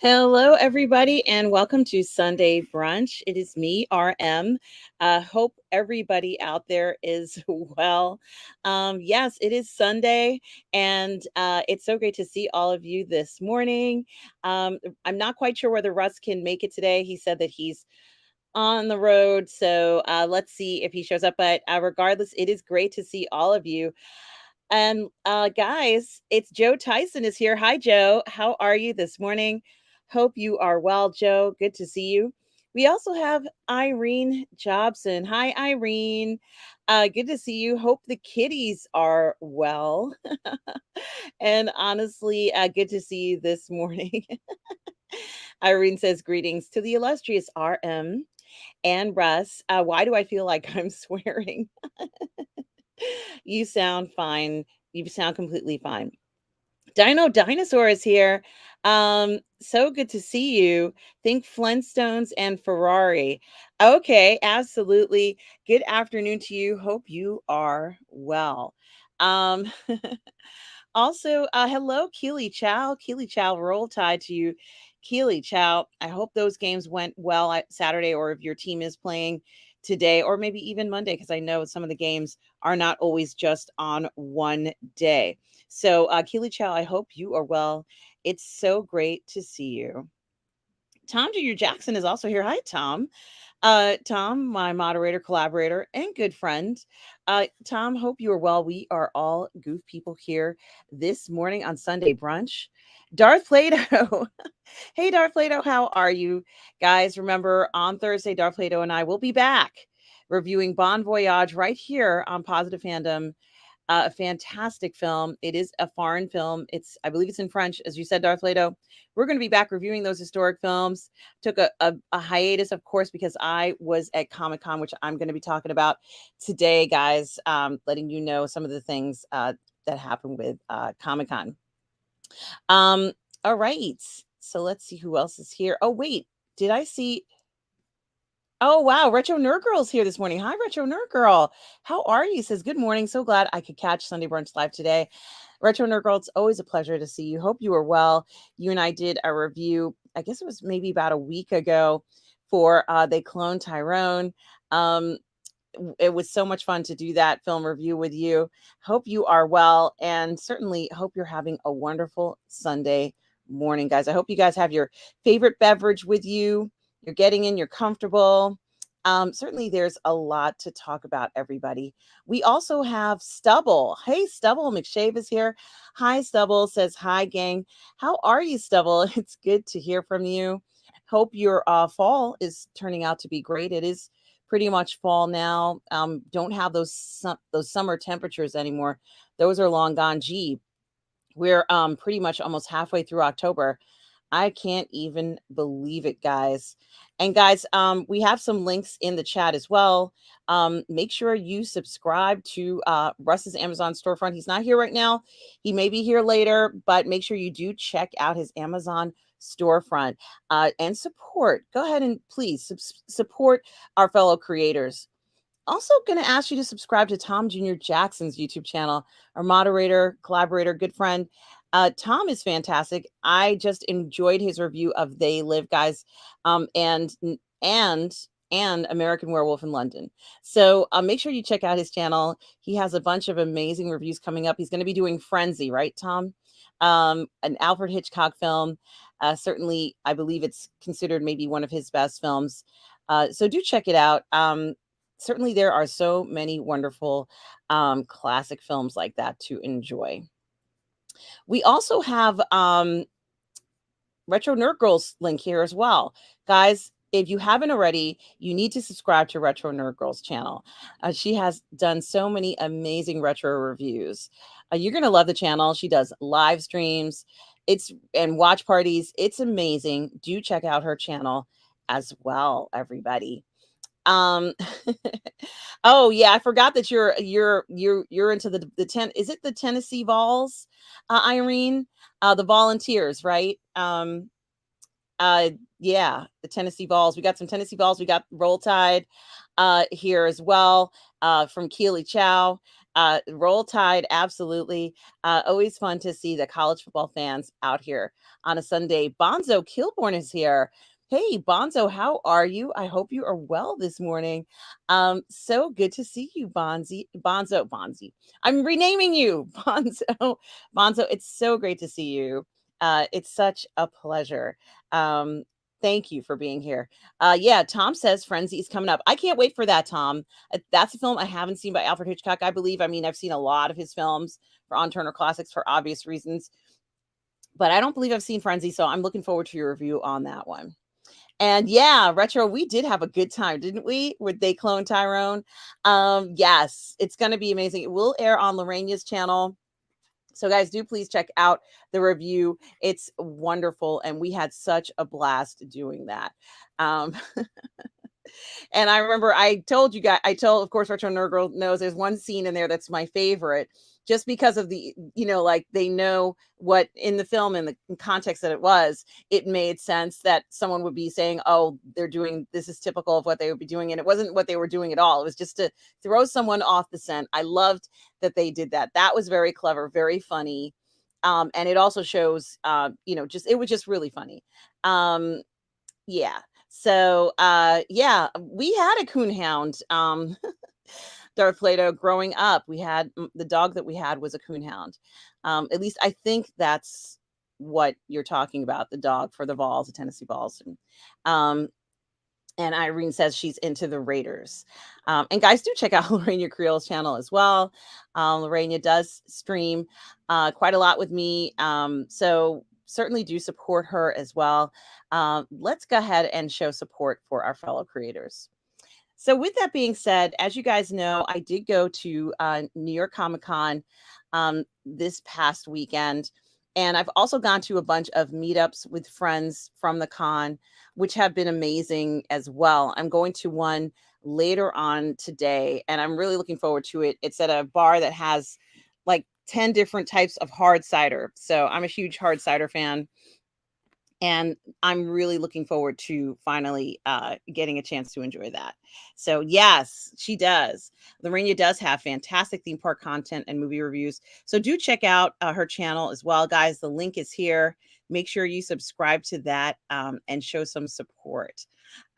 Hello, everybody, and welcome to Sunday Brunch. It is me, RM. Hope everybody out there is well. Yes, it is Sunday, and it's so great to see all of you this morning. I'm not quite sure whether Russ can make it today. He said that he's on the road, so let's see if he shows up. But regardless, it is great to see all of you. And guys, it's Joe Tyson is here. Hi, Joe. How are you this morning? Hope you are well, Joe. Good to see you. We also have Irene Jobson. Hi, Irene. Good to see you. Hope the kitties are well. And honestly, good to see you this morning. Irene says, greetings to the illustrious RM and Russ. Why do I feel like I'm swearing? You sound fine. You sound completely fine. Dino Dinosaur is here. So good to see you. Think Flintstones and Ferrari. Okay, absolutely. Good afternoon to you. Hope you are well. Um, Also, hello, Keely Chow. Keely Chow, roll tide to you. Keely Chow, I hope those games went well at Saturday, or if your team is playing today, or maybe even Monday, because I know some of the games are not always just on one day. So, Keely Chow, I hope you are well. It's so great to see you. Tom Jr. Jackson is also here. Hi, Tom. Tom, my moderator, collaborator, and good friend. Tom, hope you are well. We are all goof people here this morning on Sunday Brunch. Darth Plato. Hey, Darth Plato, how are you? Guys, remember on Thursday, Darth Plato and I will be back reviewing Bon Voyage right here on Positive Fandom, a fantastic film. It is a foreign film. I believe it's in French, as you said, Darth Leto. We're going to be back reviewing those historic films. Took a hiatus, of course, because I was at Comic Con, which I'm going to be talking about today, guys. Letting you know some of the things that happened with Comic Con. Um, all right. So let's see who else is here. Oh, wait. Did I see? Oh, wow. Retro Nerd Girl's here this morning. Hi, Retro Nerd Girl. How are you? Says, good morning. So glad I could catch Sunday Brunch Live today. Retro Nerd Girl, it's always a pleasure to see you. Hope you are well. You and I did a review, I guess it was maybe about a week ago, for They Clone Tyrone. Um, it was so much fun to do that film review with you. Hope you are well, and certainly hope you're having a wonderful Sunday morning, guys. I hope you guys have your favorite beverage with you. You're getting in, you're comfortable. Certainly, there's a lot to talk about, everybody. We also have Stubble. Hey, Stubble, McShave is here. Hi, Stubble says, hi, gang. How are you, Stubble? It's good to hear from you. Hope your fall is turning out to be great. It is pretty much fall now. Don't have those summer temperatures anymore. Those are long gone. Gee, we're pretty much almost halfway through October. I can't even believe it, guys. And guys, we have some links in the chat as well. Make sure you subscribe to Russ's Amazon storefront. He's not here right now. He may be here later, but make sure you do check out his Amazon storefront and support. Go ahead and please support our fellow creators. Also, going to ask you to subscribe to Tom Jr. Jackson's YouTube channel, our moderator, collaborator, good friend. Tom is fantastic. I just enjoyed his review of They Live, guys, and and American Werewolf in London. So make sure you check out his channel. He has a bunch of amazing reviews coming up. He's going to be doing Frenzy, right, Tom? An Alfred Hitchcock film. Certainly, I believe it's considered maybe one of his best films. So do check it out. Certainly there are so many wonderful classic films like that to enjoy. We also have Retro Nerd Girls link here as well. Guys, if you haven't already, you need to subscribe to Retro Nerd Girls channel. She has done so many amazing retro reviews. You're going to love the channel. She does live streams and watch parties. It's amazing. Do check out her channel as well, everybody. Um oh yeah, I forgot that you're into is it the Tennessee Vols, Irene? The Volunteers, right? Uh yeah, the Tennessee Vols. We got some Tennessee Vols. We got Roll Tide here as well, from Keely Chow. Roll Tide, absolutely. Always fun to see the college football fans out here on a Sunday. Bonzo Kilborn is here. Hey, Bonzo, how are you? I hope you are well this morning. So good to see you, Bonzi. I'm renaming you, Bonzo. Bonzo, it's so great to see you. It's such a pleasure. Um, thank you for being here. Yeah, Tom says Frenzy is coming up. I can't wait for that, Tom. That's a film I haven't seen by Alfred Hitchcock, I believe. I mean, I've seen a lot of his films for On Turner Classics for obvious reasons, but I don't believe I've seen Frenzy, so I'm looking forward to your review on that one. And yeah, Retro, we did have a good time, didn't we? With They Clone Tyrone. Yes, it's going to be amazing. It will air on Lorraine's channel. So, guys, do please check out the review. It's wonderful, and we had such a blast doing that. Um, And I remember I told you guys, I told, of course, Retro Nerd Girl knows there's one scene in there that's my favorite, just because of the, like they know what in the film and the context that it was, it made sense that someone would be saying, oh, they're doing, this is typical of what they would be doing. And it wasn't what they were doing at all. It was just to throw someone off the scent. I loved that they did that. That was very clever, very funny. And it also shows, it was just really funny. Yeah. So, yeah, we had a coonhound, Darth Plato growing up. We had the dog that we had was a coonhound. At least I think that's what you're talking about, the dog for the Vols, the Tennessee Vols. Um, and Irene says she's into the Raiders. And guys, do check out Lorraine Creole's channel as well. Lorraine does stream quite a lot with me. So certainly do support her as well. Let's go ahead and show support for our fellow creators. So, with that being said, as you guys know, I did go to New York Comic Con this past weekend. And I've also gone to a bunch of meetups with friends from the con, which have been amazing as well. I'm going to one later on today, and I'm really looking forward to it. It's at a bar that has like 10 different types of hard cider. So I'm a huge hard cider fan. And I'm really looking forward to finally getting a chance to enjoy that. So yes, she does. Lorena does have fantastic theme park content and movie reviews. So do check out her channel as well, guys. The link is here. Make sure you subscribe to that and show some support.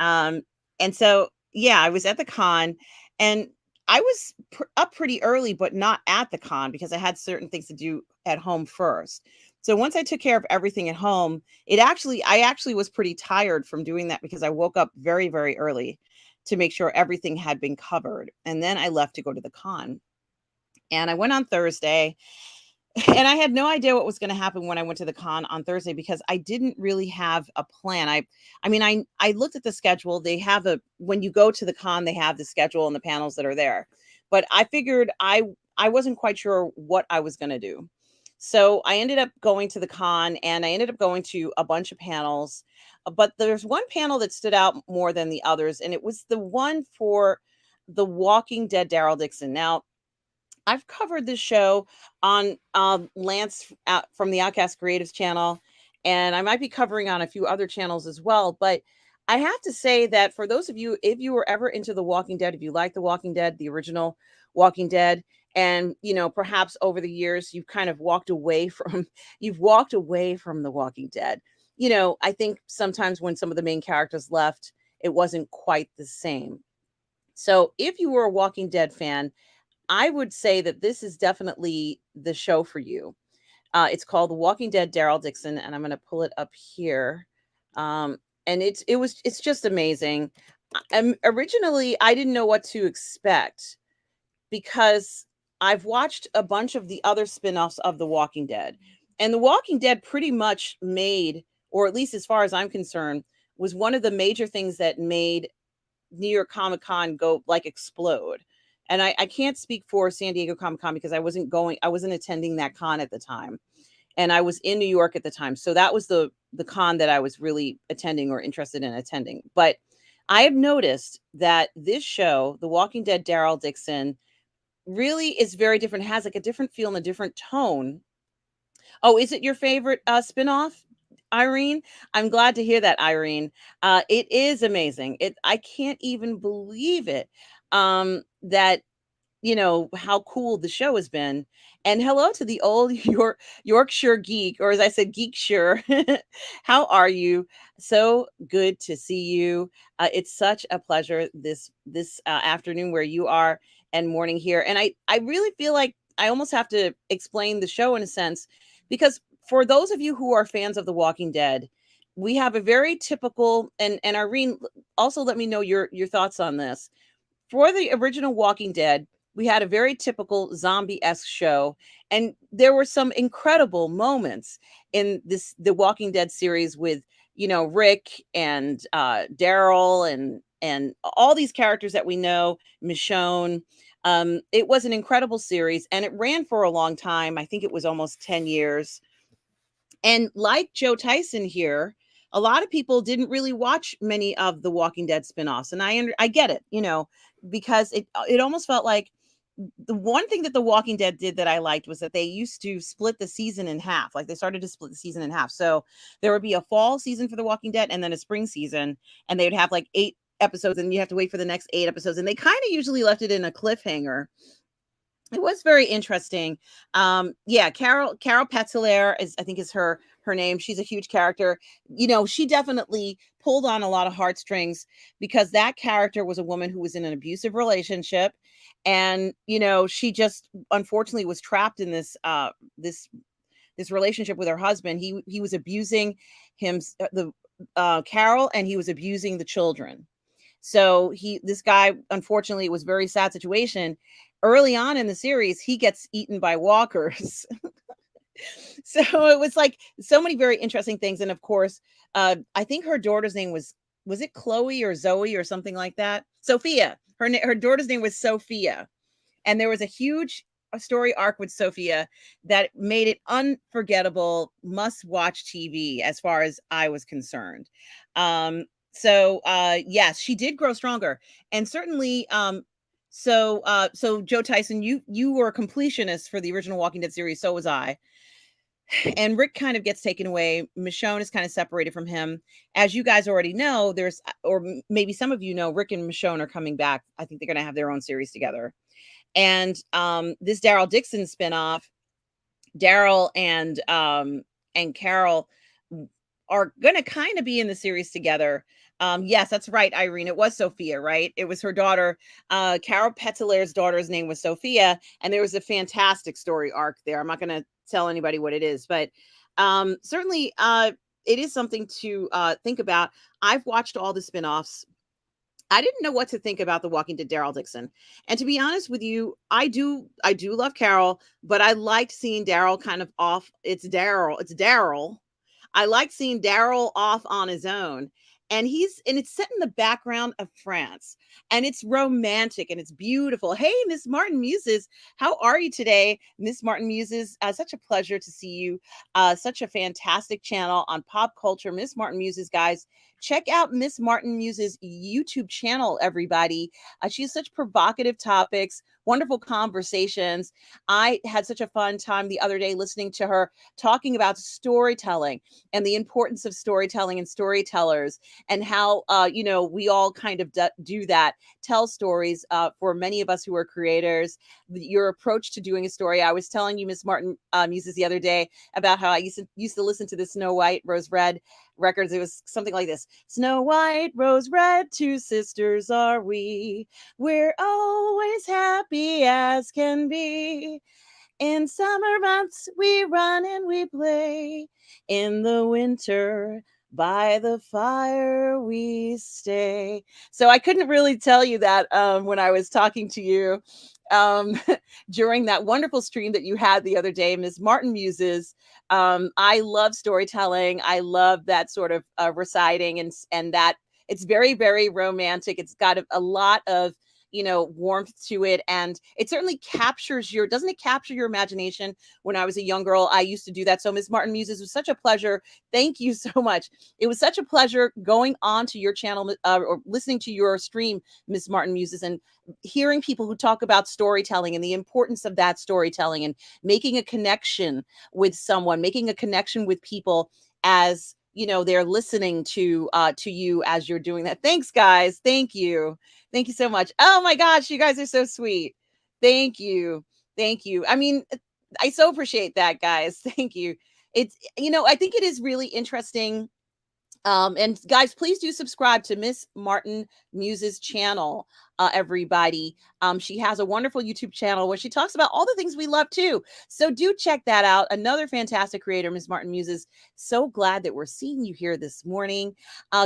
Um, and so, yeah, I was at the con, and I was up pretty early, but not at the con because I had certain things to do at home first. So once I took care of everything at home, I actually was pretty tired from doing that because I woke up very, very early to make sure everything had been covered. And then I left to go to the con. And I went on Thursday, and I had no idea what was going to happen when I went to the con on Thursday because I didn't really have a plan. I looked at the schedule. They have when you go to the con, they have the schedule and the panels that are there. But I figured I wasn't quite sure what I was going to do. So I ended up going to the con, and I ended up going to a bunch of panels. But there's one panel that stood out more than the others, and it was the one for The Walking Dead Daryl Dixon. Now, I've covered this show on Lance from the Outcast Creatives channel, and I might be covering on a few other channels as well. But I have to say that for those of you, if you were ever into The Walking Dead, if you like The Walking Dead, the original Walking Dead, and perhaps over the years you've kind of walked away from The Walking Dead. I think sometimes when some of the main characters left, it wasn't quite the same. So if you were a Walking Dead fan, I would say that this is definitely the show for you. It's called The Walking Dead Daryl Dixon, and I'm going to pull it up here. And it's just amazing. Originally, I didn't know what to expect because I've watched a bunch of the other spin-offs of The Walking Dead. And The Walking Dead pretty much made, or at least as far as I'm concerned, was one of the major things that made New York Comic Con go like explode. And I can't speak for San Diego Comic Con because I wasn't attending that con at the time. And I was in New York at the time. So that was the con that I was really attending or interested in attending. But I have noticed that this show, The Walking Dead Daryl Dixon, really is very different. It has like a different feel and a different tone. Oh, is it your favorite spinoff, Irene? I'm glad to hear that, Irene. It is amazing. I can't even believe it. That how cool the show has been. And hello to the old Yorkshire geek, or as I said, geekshire. How are you? So good to see you. It's such a pleasure this afternoon where you are and morning here. And I really feel like I almost have to explain the show in a sense, because for those of you who are fans of The Walking Dead, we have a very typical, and Irene, also let me know your thoughts on this. For the original Walking Dead, we had a very typical zombie-esque show, and there were some incredible moments in the Walking Dead series with, Rick and Daryl and all these characters that we know, Michonne. It was an incredible series, and it ran for a long time. I think it was almost 10 years. And like Joe Tyson here, a lot of people didn't really watch many of the Walking Dead spinoffs, and I get it, because it almost felt like the one thing that The Walking Dead did that I liked was that they used to split the season in half. Like they started to split the season in half. So there would be a fall season for The Walking Dead and then a spring season, and they would have like 8 episodes, and you have to wait for the next 8 episodes. And they kind of usually left it in a cliffhanger. It was very interesting. Yeah, Carol Petzler is, I think, is her name. She's a huge character. She definitely pulled on a lot of heartstrings, because that character was a woman who was in an abusive relationship, and she just unfortunately was trapped in this relationship with her husband. He was abusing him, the Carol, and he was abusing the children. So this guy, unfortunately, it was a very sad situation. Early on in the series, he gets eaten by walkers. So it was like so many very interesting things. And of course, I think her daughter's name was it Chloe or Zoe or something like that? Sophia. Her daughter's name was Sophia. And there was a huge story arc with Sophia that made it unforgettable, must watch TV as far as I was concerned. So yes, she did grow stronger. And certainly so Joe Tyson, you were a completionist for the original Walking Dead series, so was I. And Rick kind of gets taken away. Michonne is kind of separated from him. As you guys already know, maybe some of you know, Rick and Michonne are coming back. I think they're going to have their own series together. And this Daryl Dixon spinoff, Daryl and Carol are going to kind of be in the series together. Yes, that's right, Irene. It was Sophia, right? It was her daughter. Carol Petzler's daughter's name was Sophia, and there was a fantastic story arc there. I'm not going to tell anybody what it is, but certainly it is something to think about. I've watched all the spinoffs. I didn't know what to think about The Walking Dead Daryl Dixon. And to be honest with you, I do love Carol, but I liked seeing Daryl kind of off. It's Daryl. I like seeing Daryl off on his own. And it's set in the background of France, and it's romantic and it's beautiful. Hey, Miss Martin Muses, how are you today? Miss Martin Muses, such a pleasure to see you. Such a fantastic channel on pop culture. Miss Martin Muses, guys, check out Miss Martin Muses' YouTube channel, everybody. She has such provocative topics, wonderful conversations. I had such a fun time the other day listening to her talking about storytelling and the importance of storytelling and storytellers, and how we all kind of do that, tell stories. For many of us who are creators, your approach to doing a story. I was telling you, Miss Martin Muses, the other day about how I used to listen to the Snow White Rose Red records. It was something like this: Snow White Rose Red, two sisters are we, we're always happy as can be. In summer months we run and we play, in the winter by the fire we stay. So I couldn't really tell you that when I was talking to you um, during that wonderful stream that you had the other day, Ms. Martin Muses. I love storytelling. I love that sort of reciting, and that it's very, very romantic. It's got a lot of warmth to it, and it certainly doesn't it capture your imagination? When I was a young girl, I used to do that. So Ms. Martin Muses, was such a pleasure. Thank you so much. It was such a pleasure going on to your channel, or listening to your stream, Ms. Martin Muses, and hearing people who talk about storytelling and the importance of that storytelling, and making a connection with someone, making a connection with people as they're listening to you as you're doing that. Thanks, guys. Thank you so much. Oh my gosh, you guys are so sweet. Thank you. Thank you. I mean, I so appreciate that, guys. Thank you. It's, I think it is really interesting. And guys, please do subscribe to Miss Martin Muse's channel, everybody. She has a wonderful YouTube channel where she talks about all the things we love too. So do check that out. Another fantastic creator, Miss Martin Muses. So glad that we're seeing you here this morning.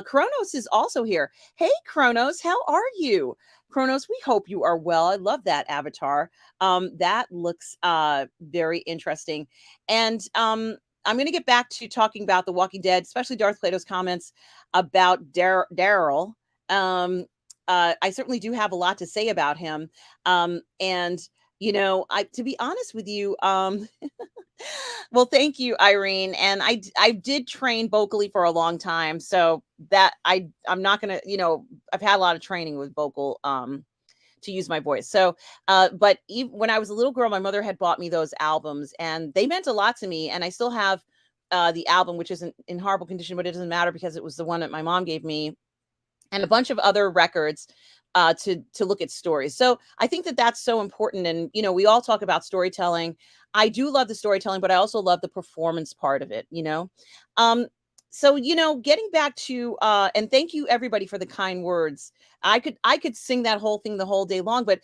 Kronos is also here. Hey, Kronos, how are you? Kronos, we hope you are well. I love that avatar. That looks very interesting. And I'm going to get back to talking about The Walking Dead, especially Darth Plato's comments about Daryl. I certainly do have a lot to say about him. And to be honest with you, well, thank you, Irene. And I did train vocally for a long time, so that I'm not gonna, I've had a lot of training with vocal to use my voice. So, but even when I was a little girl, my mother had bought me those albums, and they meant a lot to me. And I still have the album, which isn't in horrible condition, but it doesn't matter because it was the one that my mom gave me, and a bunch of other records to look at stories. So I think that that's so important. And we all talk about storytelling. I do love the storytelling, but I also love the performance part of it. Um, so getting back to and thank you everybody for the kind words. I could sing that whole thing the whole day long, but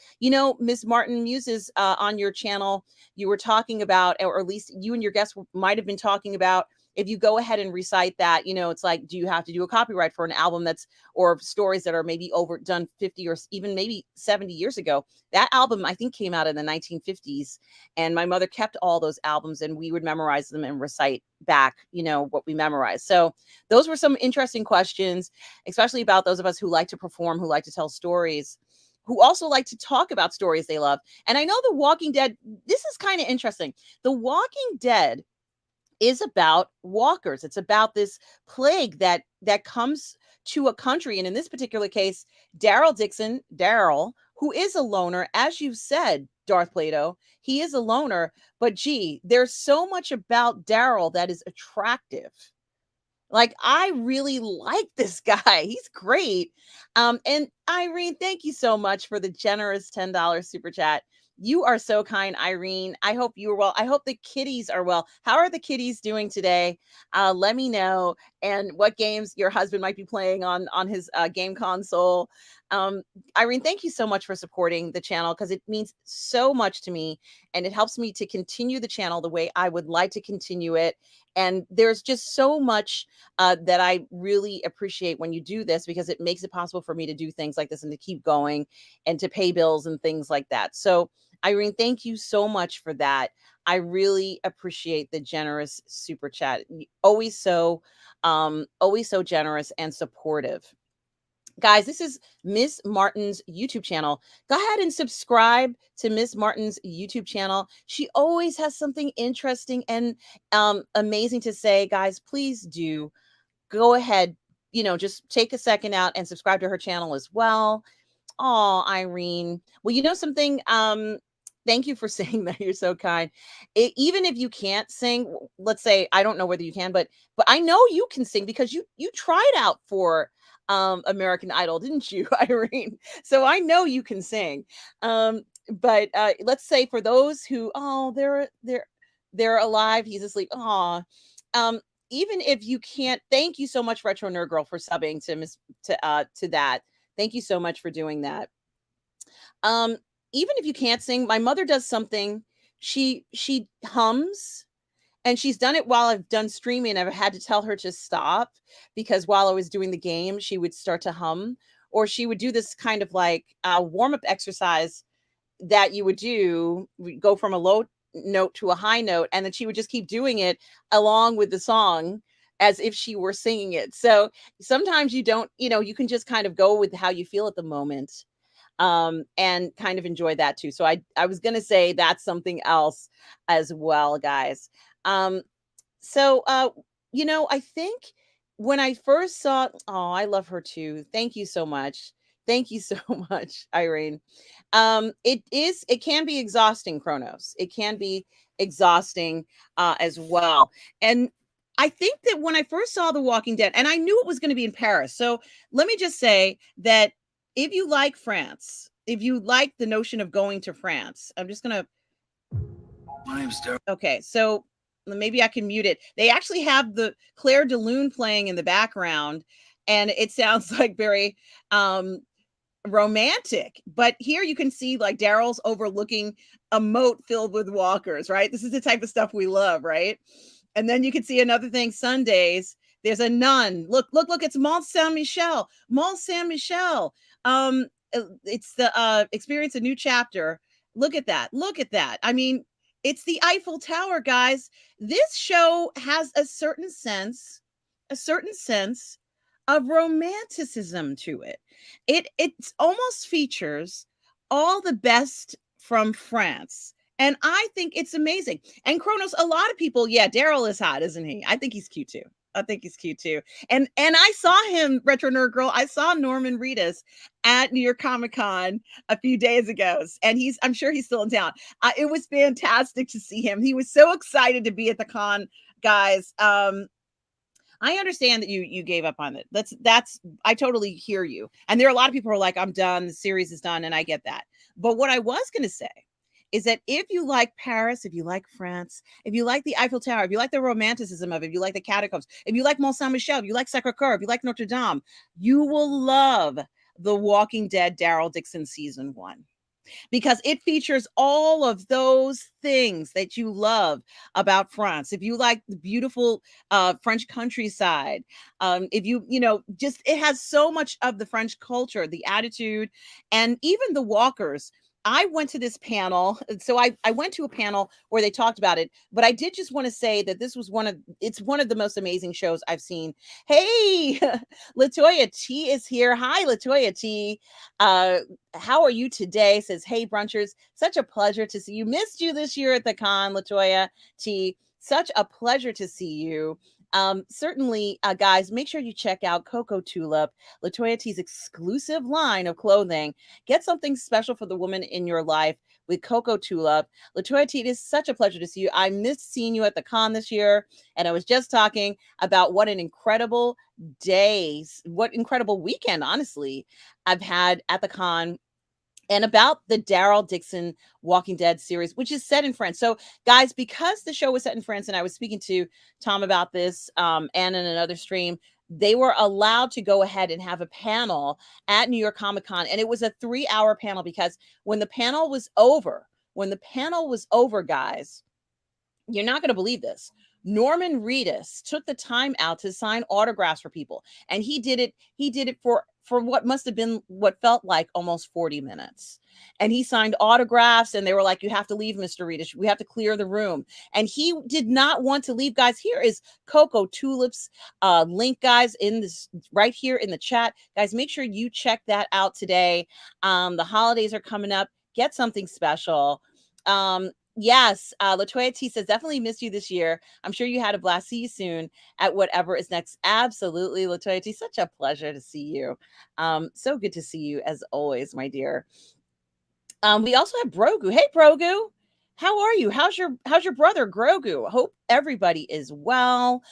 Miss Martin Muses, on your channel, you were talking about, or at least you and your guests might have been talking about, if you go ahead and recite that, it's like, do you have to do a copyright for an album that's, or stories that are maybe overdone 50 or even maybe 70 years ago? That album, I think, came out in the 1950s, and my mother kept all those albums, and we would memorize them and recite back, what we memorized. So those were some interesting questions, especially about those of us who like to perform, who like to tell stories, who also like to talk about stories they love. And I know The Walking Dead, this is kind of interesting. The Walking Dead is about walkers. It's about this plague that comes to a country, and in this particular case, Daryl, who is a loner, as you said, Darth Plato, he is a loner. But gee, there's so much about Daryl that is attractive. Like, I really like this guy. He's great. And Irene, thank you so much for the generous $10 super chat. You are so kind, Irene. I hope you are well. I hope the kitties are well. How are the kitties doing today? Let me know, and what games your husband might be playing on his game console. Irene, thank you so much for supporting the channel, because it means so much to me, and it helps me to continue the channel the way I would like to continue it. And there's just so much that I really appreciate when you do this, because it makes it possible for me to do things like this and to keep going and to pay bills and things like that. So, Irene, thank you so much for that. I really appreciate the generous super chat. Always so generous and supportive. Guys, this is Miss Martin's YouTube channel. Go ahead and subscribe to Miss Martin's YouTube channel. She always has something interesting and amazing to say. Guys, please do go ahead, just take a second out and subscribe to her channel as well. Oh, Irene. Well, something, thank you for saying that. You're so kind. Even if you can't sing, let's say, I don't know whether you can, but I know you can sing, because you tried out for American Idol, didn't you, Irene? So I know you can sing. But let's say for those who, they're alive, he's asleep. Oh, even if you can't, thank you so much, Retro Nerd Girl, for subbing to that. Thank you so much for doing that. Even if you can't sing, my mother does something. She hums, and she's done it while I've done streaming. I've had to tell her to stop, because while I was doing the game, she would start to hum, or she would do this kind of like warm-up exercise that you would do. We go from a low note to a high note, and then she would just keep doing it along with the song as if she were singing it. So sometimes you don't, you can just kind of go with how you feel at the moment, and kind of enjoy that too. So I was going to say that's something else as well, guys. So I think when I first saw, oh, I love her too. Thank you so much. Thank you so much, Irene. It can be exhausting, Kronos. It can be exhausting as well. And I think that when I first saw The Walking Dead, and I knew it was going to be in Paris. So let me just say that if you like France, if you like the notion of going to France, I'm just gonna. My name's Daryl. Okay, so maybe I can mute it. They actually have the Claire de Lune playing in the background, and it sounds like very romantic. But here you can see like Daryl's overlooking a moat filled with walkers, right? This is the type of stuff we love, right? And then you can see another thing Sundays. There's a nun. Look, look, look, it's Mont Saint Michel. Mont Saint Michel. It's the experience a new chapter. Look at that. Look at that. I mean, it's the Eiffel Tower, guys. This show has a certain sense of romanticism to it. It almost features all the best from France. And I think it's amazing. And Kronos, a lot of people, yeah, Daryl is hot, isn't he? I think he's cute too. I think he's cute too. And I saw him, Retro Nerd Girl. I saw Norman Reedus at New York Comic Con a few days ago, and I'm sure he's still in town. It was fantastic to see him. He was so excited to be at the con, guys. I understand that you gave up on it. That's I totally hear you. And there are a lot of people who are like, I'm done, the series is done, and I get that. But what I was going to say is that if you like Paris, if you like France, if you like the Eiffel Tower, if you like the romanticism of it, if you like the catacombs, if you like Mont Saint Michel, if you like Sacre-Cœur, if you like Notre Dame, you will love The Walking Dead Daryl Dixon season 1, because it features all of those things that you love about France. If you like the beautiful French countryside, if just it has so much of the French culture, the attitude, and even the walkers. I went to this panel. So I went to a panel where they talked about it, but I did just want to say that this was one of the most amazing shows I've seen. Hey, Latoya T is here. Hi, Latoya T. How are you today? Says, hey, brunchers. Such a pleasure to see you. Missed you this year at the con, Latoya T. Such a pleasure to see you. Certainly, guys, make sure you check out Coco Tulip, Latoya T's exclusive line of clothing. Get something special for the woman in your life with Coco Tulip. Latoya T, it is such a pleasure to see you. I missed seeing you at the con this year, and I was just talking about what an incredible what incredible weekend, honestly, I've had at the con, and about the Daryl Dixon Walking Dead series, which is set in France. So, guys, because the show was set in France, and I was speaking to Tom about this, and in another stream, they were allowed to go ahead and have a panel at New York Comic Con, and it was a 3-hour panel, because when the panel was over, guys, you're not going to believe this. Norman Reedus took the time out to sign autographs for people, and he did it for what must have been what felt like almost 40 minutes. And he signed autographs, and they were like, you have to leave, Mr. Reedus. We have to clear the room. And he did not want to leave, guys. Here is Coco Tulip's link, guys, in this right here in the chat. Guys, make sure you check that out today. The holidays are coming up. Get something special. Yes, Latoya T says, definitely missed you this year. I'm sure you had a blast. See you soon at whatever is next. Absolutely, Latoya T. Such a pleasure to see you. So good to see you as always, my dear. We also have Brogu. Hey, Brogu. How are you? How's your brother Grogu? Hope everybody is well.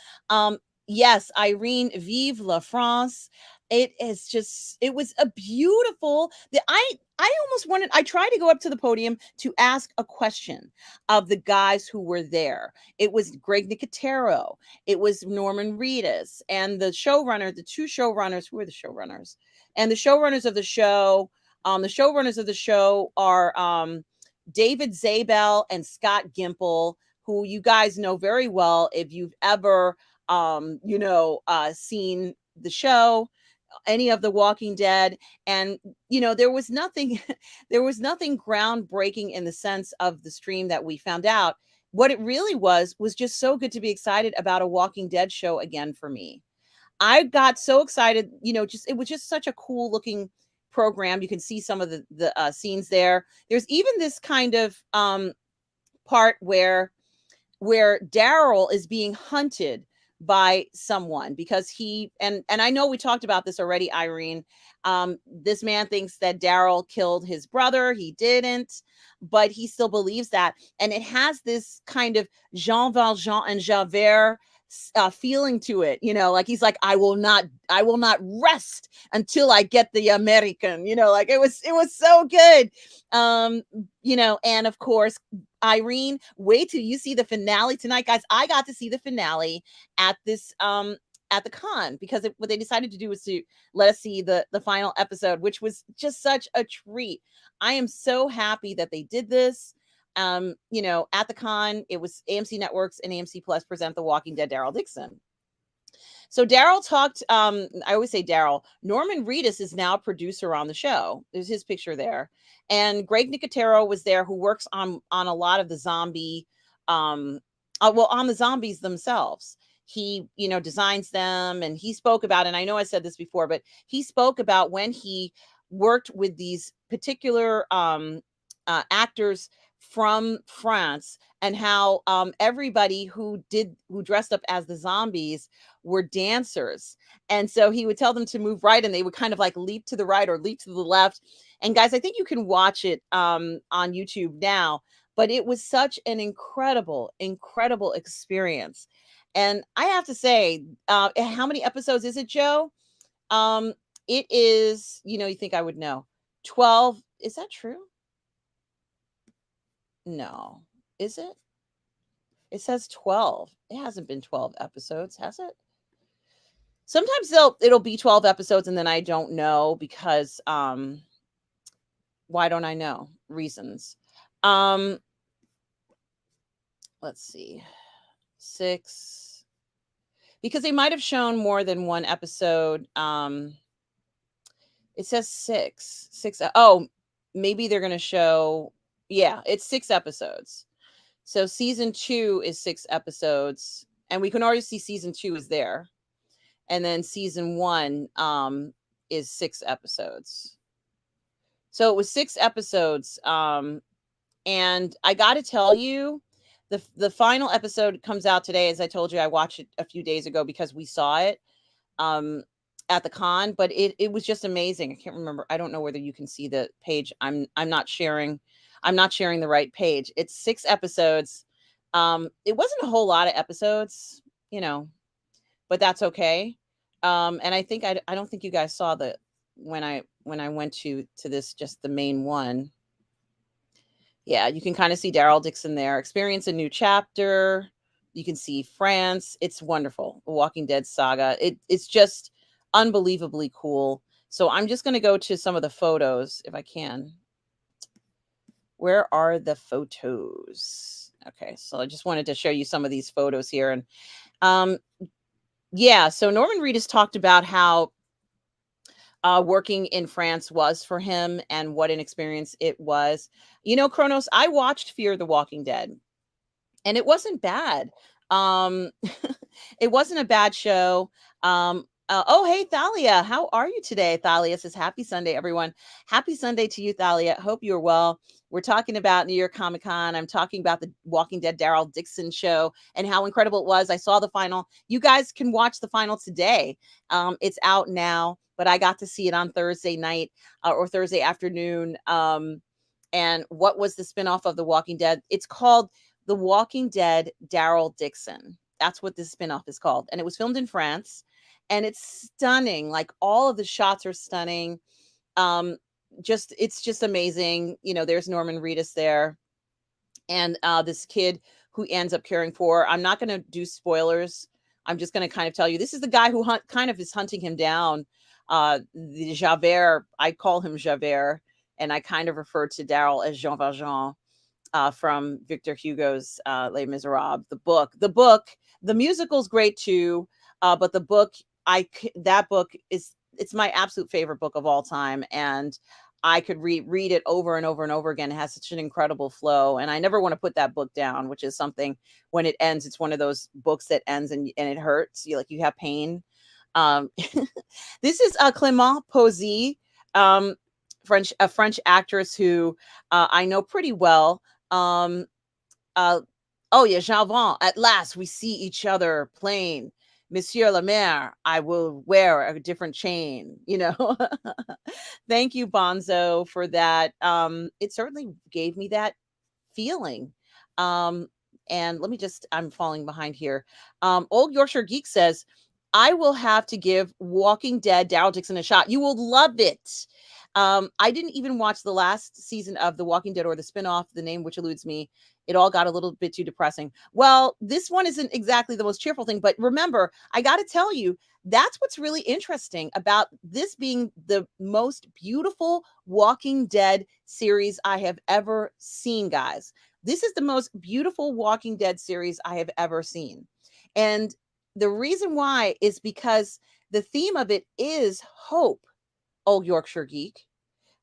Yes, Irene, vive la France. It was a beautiful. I almost wanted. I tried to go up to the podium to ask a question of the guys who were there. It was Greg Nicotero. It was Norman Reedus, and the showrunner. The two showrunners. Who are the showrunners? And the showrunners of the show. The showrunners of the show are David Zabel and Scott Gimple, who you guys know very well if you've ever seen the show, any of The Walking Dead. And there was nothing there was nothing groundbreaking in the sense of the stream that we found out. What it really was just so good to be excited about a Walking Dead show again for me. I got so excited, it was just such a cool looking program. You can see some of the scenes there. There's even this kind of part where Daryl is being hunted by someone, because he and I know we talked about this already, Irene. This man thinks that Daryl killed his brother. He didn't, but he still believes that. And it has this kind of Jean Valjean and Javert feeling to it, like he's like, I will not rest until I get the American, like it was so good. um and of course, Irene, wait till you see the finale tonight, guys. I got to see the finale at this at the con, because what they decided to do was to let us see the final episode, which was just such a treat. I am so happy that they did this. At the con, it was AMC Networks and AMC Plus present The Walking Dead, Daryl Dixon. So Daryl talked. I always say Daryl. Norman Reedus is now a producer on the show. There's his picture there, and Greg Nicotero was there, who works on a lot of the zombie, on the zombies themselves. He, designs them, and he spoke about. And I know I said this before, but he spoke about when he worked with these particular actors from France, and how everybody who dressed up as the zombies were dancers. And so he would tell them to move right, and they would kind of like leap to the right or leap to the left. And guys, I think you can watch it on YouTube now, but it was such an incredible, incredible experience. And I have to say, how many episodes is it, Joe? Um, it is, you think I would know. 12. Is that true? No. Is it? It says 12. It hasn't been 12 episodes, has it? Sometimes it'll be 12 episodes, and then I don't know, because why don't I know? Reasons. Um let's see. 6, because they might have shown more than one episode. It says 6. 6. Oh, maybe they're going to show, yeah, it's 6 episodes. So season 2 is 6 episodes, and we can already see season 2 is there. And then season 1 is 6 episodes. So it was 6 episodes. And I got to tell you, the final episode comes out today. As I told you, I watched it a few days ago because we saw it um at the con, but it was just amazing. I can't remember. I don't know whether you can see the page. I'm not sharing. I'm not sharing the right page. It's 6 episodes. It wasn't a whole lot of episodes, but that's okay. And I think I don't think you guys saw the when I went to this, just the main one. Yeah, you can kind of see Daryl Dixon there. Experience a new chapter. You can see France. It's wonderful. The Walking Dead saga. It's just unbelievably cool. So I'm just going to go to some of the photos if I can. Where are the photos? Okay, so I just wanted to show you some of these photos here. And yeah, so Norman Reedus talked about how working in France was for him, and what an experience it was. Kronos, I watched Fear the Walking Dead, and it wasn't bad. Um, it wasn't a bad show. Oh, hey, Thalia. How are you today? Thalia says, Happy Sunday, everyone. Happy Sunday to you, Thalia. Hope you're well. We're talking about New York Comic Con. I'm talking about the Walking Dead Daryl Dixon show and how incredible it was. I saw the final. You guys can watch the final today. It's out now, but I got to see it on Thursday night or Thursday afternoon. And what was the spinoff of The Walking Dead? It's called The Walking Dead Daryl Dixon. That's what this spinoff is called. And it was filmed in France, and it's stunning. Like, all of the shots are stunning. It's just amazing. There's Norman Reedus there, and this kid who ends up caring for. I'm not going to do spoilers. I'm just going to kind of tell you, this is the guy who is hunting him down. The Javert, I call him Javert, and I kind of refer to Daryl as Jean Valjean. From Victor Hugo's Les Miserables, the book. The musical's great too, but the book, that book it's my absolute favorite book of all time, and I could read it over and over and over again. It has such an incredible flow, and I never want to put that book down, which is something. When it ends, it's one of those books that ends and it hurts. You have pain. This is Clément Posey, a French actress who I know pretty well. Um, oh yeah, Javon. At last, we see each other plain. Monsieur le Maire, I will wear a different chain. Thank you, Bonzo, for that. It certainly gave me that feeling. Um, and let me just, I'm falling behind here. Old Yorkshire Geek says, I will have to give Walking Dead Daryl Dixon a shot. You will love it. I didn't even watch the last season of The Walking Dead or the spinoff, the name which eludes me. It all got a little bit too depressing. Well, this one isn't exactly the most cheerful thing, but remember, I got to tell you, that's what's really interesting about this being the most beautiful Walking Dead series I have ever seen, guys. This is the most beautiful Walking Dead series I have ever seen. And the reason why is because the theme of it is hope, Old Yorkshire Geek.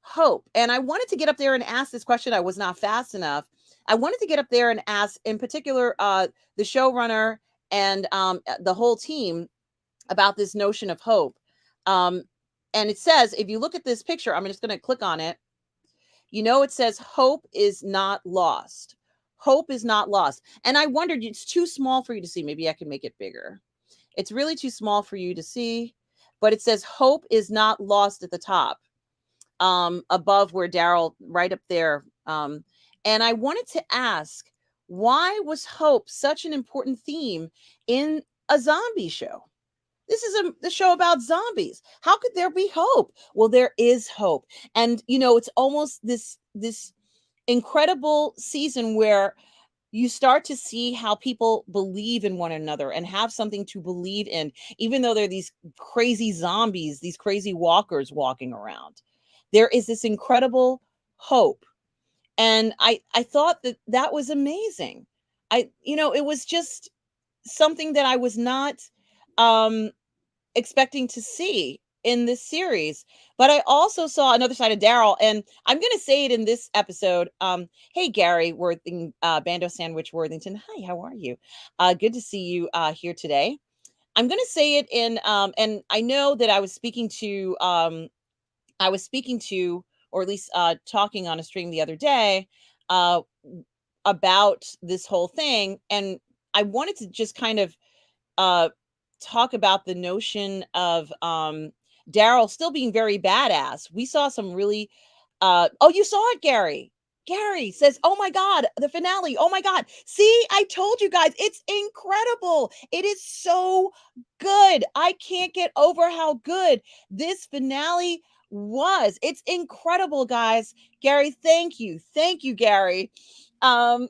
Hope. And I wanted to get up there and ask this question. I was not fast enough. I wanted to get up there and ask, in particular, the showrunner and the whole team about this notion of hope. Um, and it says, if you look at this picture, I'm just going to click on it. It says hope is not lost. Hope is not lost. And I wondered, it's too small for you to see. Maybe I can make it bigger. It's really too small for you to see, but it says hope is not lost at the top, above where Daryl, right up there. And I wanted to ask, why was hope such an important theme in a zombie show? This is the show about zombies. How could there be hope? Well, there is hope. And it's almost this incredible season where you start to see how people believe in one another and have something to believe in, even though there are these crazy zombies, these crazy walkers walking around. There is this incredible hope. And I thought that was amazing. It was just something that I was not um expecting to see in this series. But I also saw another side of Daryl, and I'm going to say it in this episode. Hey, Gary Worthing, Bando Sandwich Worthington. Hi, how are you? Good to see you here today. I'm going to say it in, and I know that I was speaking to, or at least talking on a stream the other day uh, about this whole thing. And I wanted to just kind of uh talk about the notion of Daryl still being very badass. We saw some really oh, you saw it, Gary. Gary says, "Oh my god, the finale. Oh my god. See, I told you guys, it's incredible. It is so good. I can't get over how good this finale was. It's incredible, guys. Gary, thank you. Thank you, Gary. Um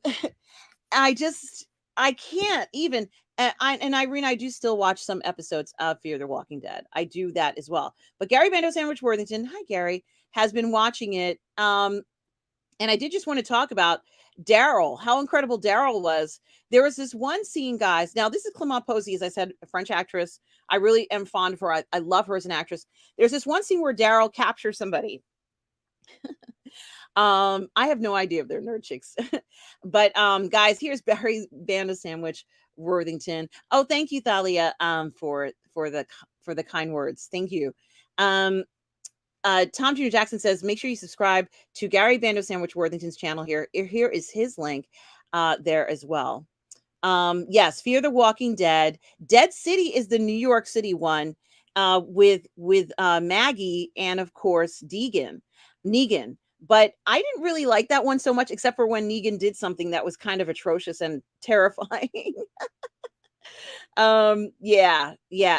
I just I can't even. And Irene, I do still watch some episodes of Fear the Walking Dead. I do that as well. But Gary Bando Sandwich Worthington, hi Gary, has been watching it. And I did just want to talk about Daryl, how incredible Daryl was. There was this one scene, guys. Now, this is Clement Posey, as I said, a French actress. I really am fond of her. I love her as an actress. There's this one scene where Daryl captures somebody. I have no idea if they're nerd chicks. But guys, here's Barry's Banda Sandwich Worthington. Oh, thank you, Thalia, for the kind words. Thank you. Um Tom Jr. Jackson says, make sure you subscribe to Gary Bando Sandwich Worthington's channel here. Here is his link there as well. Yes, Fear the Walking Dead. Dead City is the New York City one, with Maggie and of course Negan. But I didn't really like that one so much, except for when Negan did something that was kind of atrocious and terrifying. Yeah,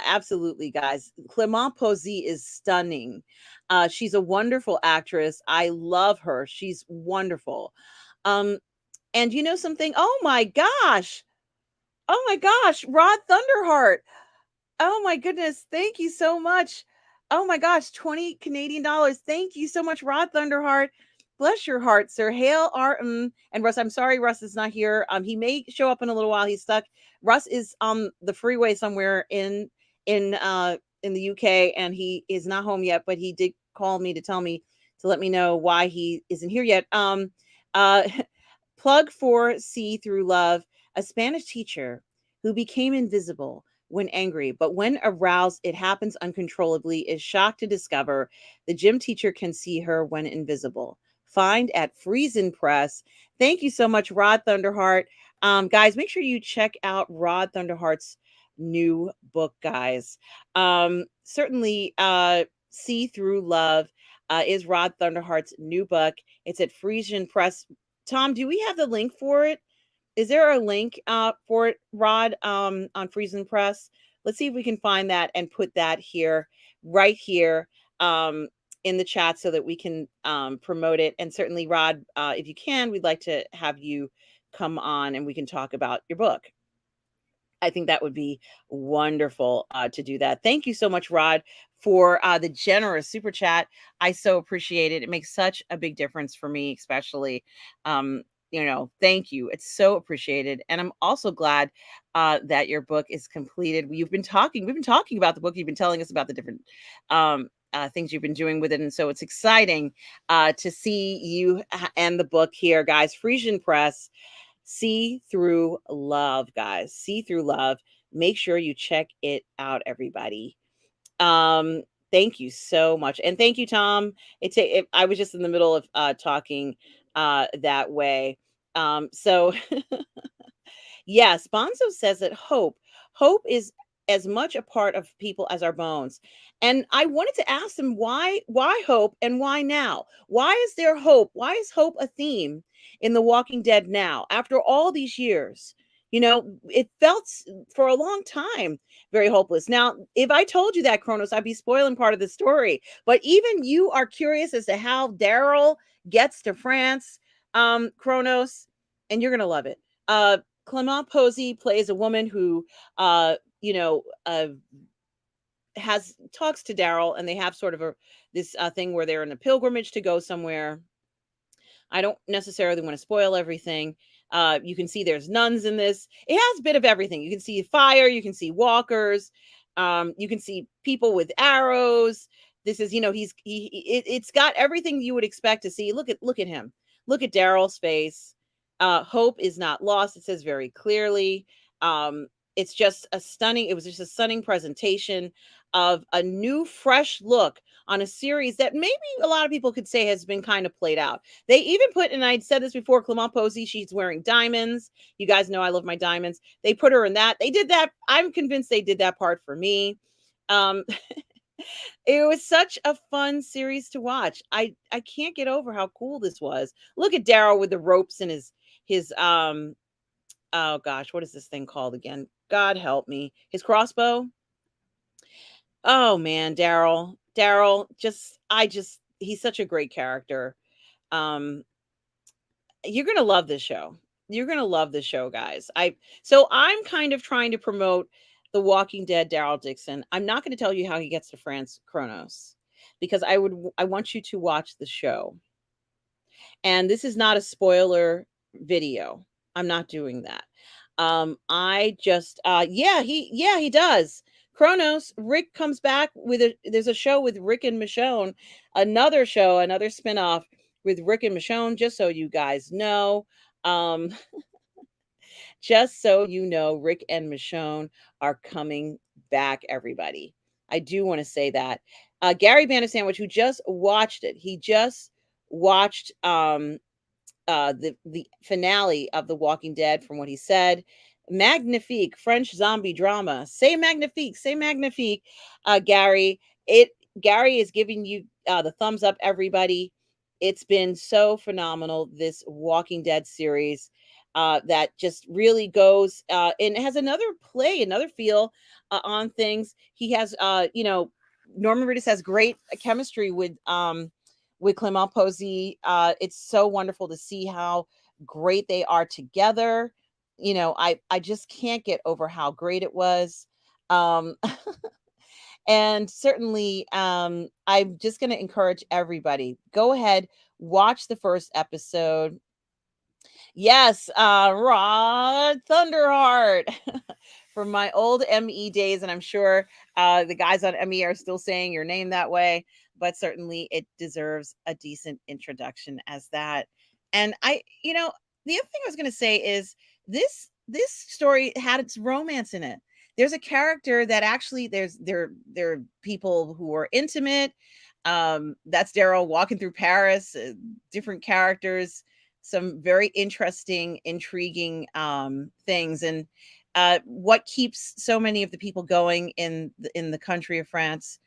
absolutely, guys. Clement Posey is stunning. She's a wonderful actress. I love her. She's wonderful. Um, and you know something? Oh my gosh, Rod Thunderheart. Oh my goodness. Thank you so much. Oh my gosh, 20 Canadian dollars. Thank you so much, Rod Thunderheart. Bless your heart, sir. Hail Artem and Russ. I'm sorry Russ is not here. He may show up in a little while. He's stuck. Russ is on the freeway somewhere in the UK, and he is not home yet, but he did call me to tell me to let me know why he isn't here yet. Uh Plug for See Through Love, a Spanish teacher who became invisible when angry, but when aroused, it happens uncontrollably, is shocked to discover the gym teacher can see her when invisible. Find at Friesen Press. Thank you so much, Rod Thunderheart. Guys, make sure you check out Rod Thunderheart's new book, guys. Certainly, See Through Love is Rod Thunderheart's new book. It's at Friesen Press. Tom, do we have the link for it? Is there a link for it, Rod, on Friesen Press? Let's see if we can find that and put that here, right here, um, in the chat so that we can promote it. And certainly, Rod, if you can, we'd like to have you come on and we can talk about your book. I think that would be wonderful to do that. Thank you so much, Rod, for the generous super chat. I so appreciate it. It makes such a big difference for me, especially. Um, thank you. It's so appreciated, and I'm also glad that your book is completed. We've been talking about the book. You've been telling us about the different things you've been doing with it, and so it's exciting to see you and the book here, guys. Frisian Press. See Through Love, guys. See Through Love. Make sure you check it out, everybody. Um, thank you so much. And thank you, Tom. I was just in the middle of talking that way. So Yes, Bonzo says that hope is as much a part of people as our bones. And I wanted to ask them why hope and why now? Why is there hope? Why is hope a theme in The Walking Dead now after all these years? It felt for a long time very hopeless. Now, if I told you that, Kronos, I'd be spoiling part of the story. But even you are curious as to how Daryl gets to France, Kronos, and you're gonna love it. Clement Posey plays a woman who, uh, you know, uh, has talks to Daryl, and they have sort of this thing where they're in a pilgrimage to go somewhere. I don't necessarily want to spoil everything. You can see there's nuns in this. It has a bit of everything. You can see fire, you can see walkers, you can see people with arrows. This is, it's got everything you would expect to see. Look at him. Look at Daryl's face. Hope is not lost. It says very clearly. Um, it was just a stunning presentation of a new, fresh look on a series that maybe a lot of people could say has been kind of played out. They even put, and I'd said this before, Clement Posey, she's wearing diamonds. You guys know I love my diamonds. They put her in that. They did that. I'm convinced they did that part for me. Um, it was such a fun series to watch. I can't get over how cool this was. Look at Daryl with the ropes and his oh gosh, what is this thing called again? God help me. His crossbow. Oh man, Daryl, he's such a great character. Um, you're gonna love this show. You're gonna love this show, guys. I'm kind of trying to promote The Walking Dead Daryl Dixon. I'm not going to tell you how he gets to France Kronos because I want you to watch the show. And this is not a spoiler video. I'm not doing that. I just he does. Kronos, Rick comes back there's a show with Rick and Michonne, another show, another spinoff with Rick and Michonne, just so you guys know. Um, just so you know, Rick and Michonne are coming back, everybody. I do want to say that. Gary Bandersandwich, who just watched it, he just watched the finale of The Walking Dead. From what he said, magnifique French zombie drama. Say magnifique, Gary. It Gary is giving you the thumbs up, everybody. It's been so phenomenal, this Walking Dead series. That just really goes and has another play, another feel on things. He has, Norman Reedus has great chemistry with Clement Posey. It's so wonderful to see how great they are together. I just can't get over how great it was. Um, and certainly, I'm just going to encourage everybody, go ahead, watch the first episode. Yes, Rod Thunderheart from my old ME days, and I'm sure the guys on ME are still saying your name that way, but certainly it deserves a decent introduction as that. And the other thing I was going to say is this story had its romance in it. There's a character that actually there are people who are intimate. That's Daryl walking through Paris, different characters, some very interesting, intriguing things, and what keeps so many of the people going in the country of France,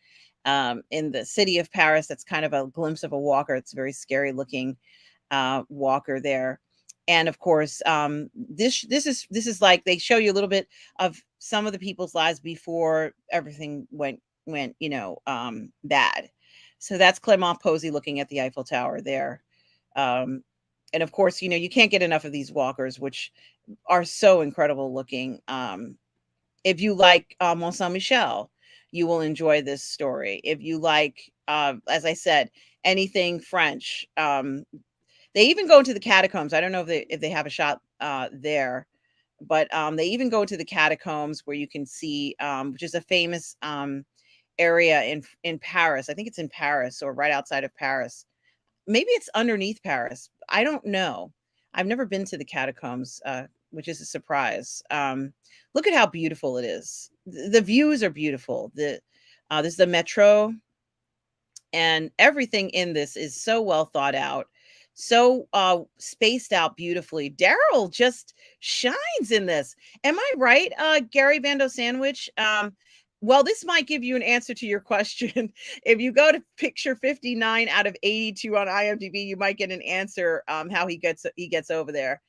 in the city of Paris. That's kind of a glimpse of a walker. It's a very scary looking walker there. And of course, this is like they show you a little bit of some of the people's lives before everything went bad. So that's Clement Posey looking at the Eiffel Tower there. Um, and of course, you can't get enough of these walkers, which are so incredible looking. If you like Mont Saint Michel, you will enjoy this story. If you like, as I said, anything French, they even go into the catacombs. I don't know if they have a shot there, but they even go into the catacombs where you can see, which is a famous area in Paris. I think it's in Paris or right outside of Paris. Maybe it's underneath Paris. I don't know. I've never been to the catacombs, which is a surprise. Look at how beautiful it is. The views are beautiful. This is the metro, and everything in this is so well thought out, so spaced out beautifully. Daryl just shines in this. Am I right, Gary Bando Sandwich? Well, this might give you an answer to your question. If you go to picture 59 out of 82 on IMDb, you might get an answer, how he gets over there.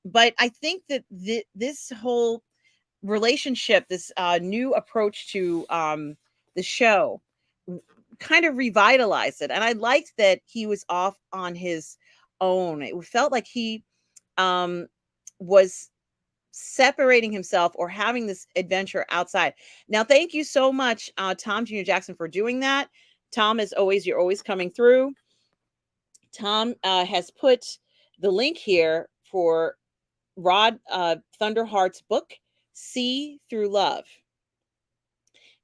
But I think that this whole relationship, this new approach to the show, kind of revitalized it. And I liked that he was off on his own. It felt like he was separating himself or having this adventure outside. Now, thank you so much, Tom Jr. Jackson, for doing that. Tom, as always, you're always coming through. Tom has put the link here for Rod Thunderheart's book, See Through Love.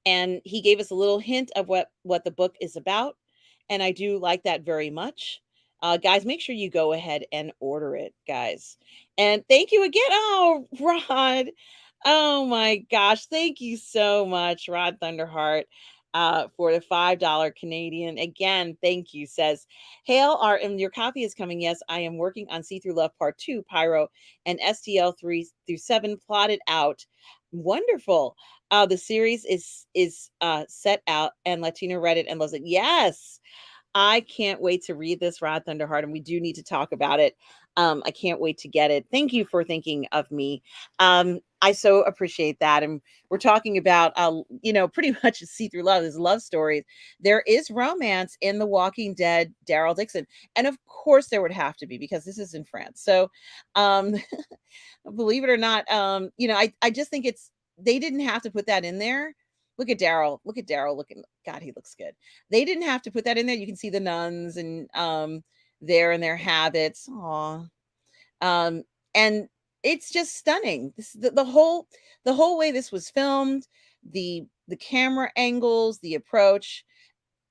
And he gave us a little hint of what the book is about, and I do like that very much. Guys, make sure you go ahead and order it, guys. And thank you again. Oh, Rod. Oh my gosh. Thank you so much, Rod Thunderheart, for the $5 Canadian. Again, thank you. Says, Hail, and your copy is coming. Yes, I am working on See Through Love Part 2, Pyro, and STL 3 through 7 plotted out. Wonderful. The series is set out, and Latina read it and loves it. Yes, I can't wait to read this, Rod Thunderheart, and we do need to talk about it. I can't wait to get it. Thank you for thinking of me. I so appreciate that. And we're talking about, pretty much See Through Love. There's love stories. There is romance in The Walking Dead, Daryl Dixon. And of course there would have to be, because this is in France. So, um, believe it or not, I just think they didn't have to put that in there. Look at Daryl. Look at Daryl looking. God, he looks good. They didn't have to put that in there. You can see the nuns and there and their habits. Aw. Um, and it's just stunning. The whole way this was filmed, the camera angles, the approach.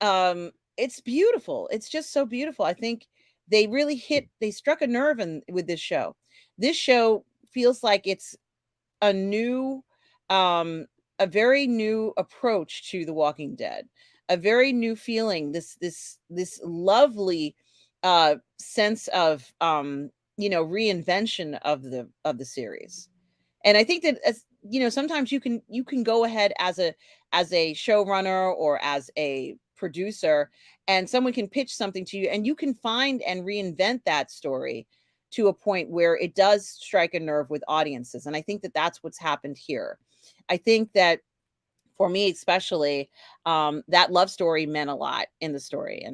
It's beautiful. It's just so beautiful. I think they struck a nerve with this show. This show feels like it's a new um a very new approach to The Walking Dead, a very new feeling, this lovely sense of reinvention of the series. And I think that, as sometimes you can go ahead as a showrunner or as a producer, and someone can pitch something to you, and you can find and reinvent that story to a point where it does strike a nerve with audiences. And I think that that's what's happened here. I think that, for me especially, that love story meant a lot in the story.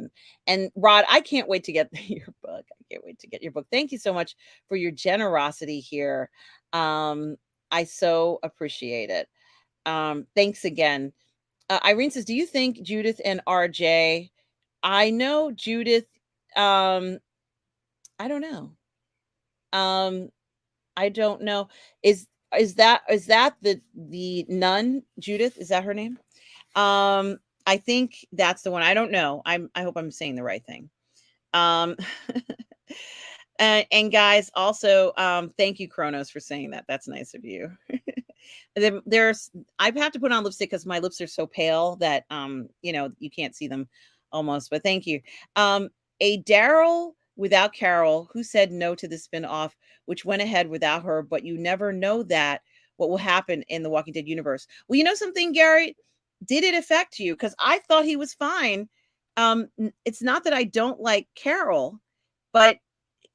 And Rod, I can't wait to get your book. I can't wait to get your book. Thank you so much for your generosity here. I so appreciate it. Thanks again. Irene says, do you think Judith and RJ? I know Judith. I don't know. um I don't know. Is that the nun, Judith? Is that her name? Um, I think that's the one. I don't know. I hope I'm saying the right thing. Um, and guys, also, thank you, Kronos, for saying that. That's nice of you. Then I have to put on lipstick because my lips are so pale that you can't see them almost. But thank you. A Daryl without Carol, who said no to the spinoff, which went ahead without her, but you never know that what will happen in the Walking Dead universe. Well, you know something, Gary? Did it affect you? Because I thought he was fine. It's not that I don't like Carol, but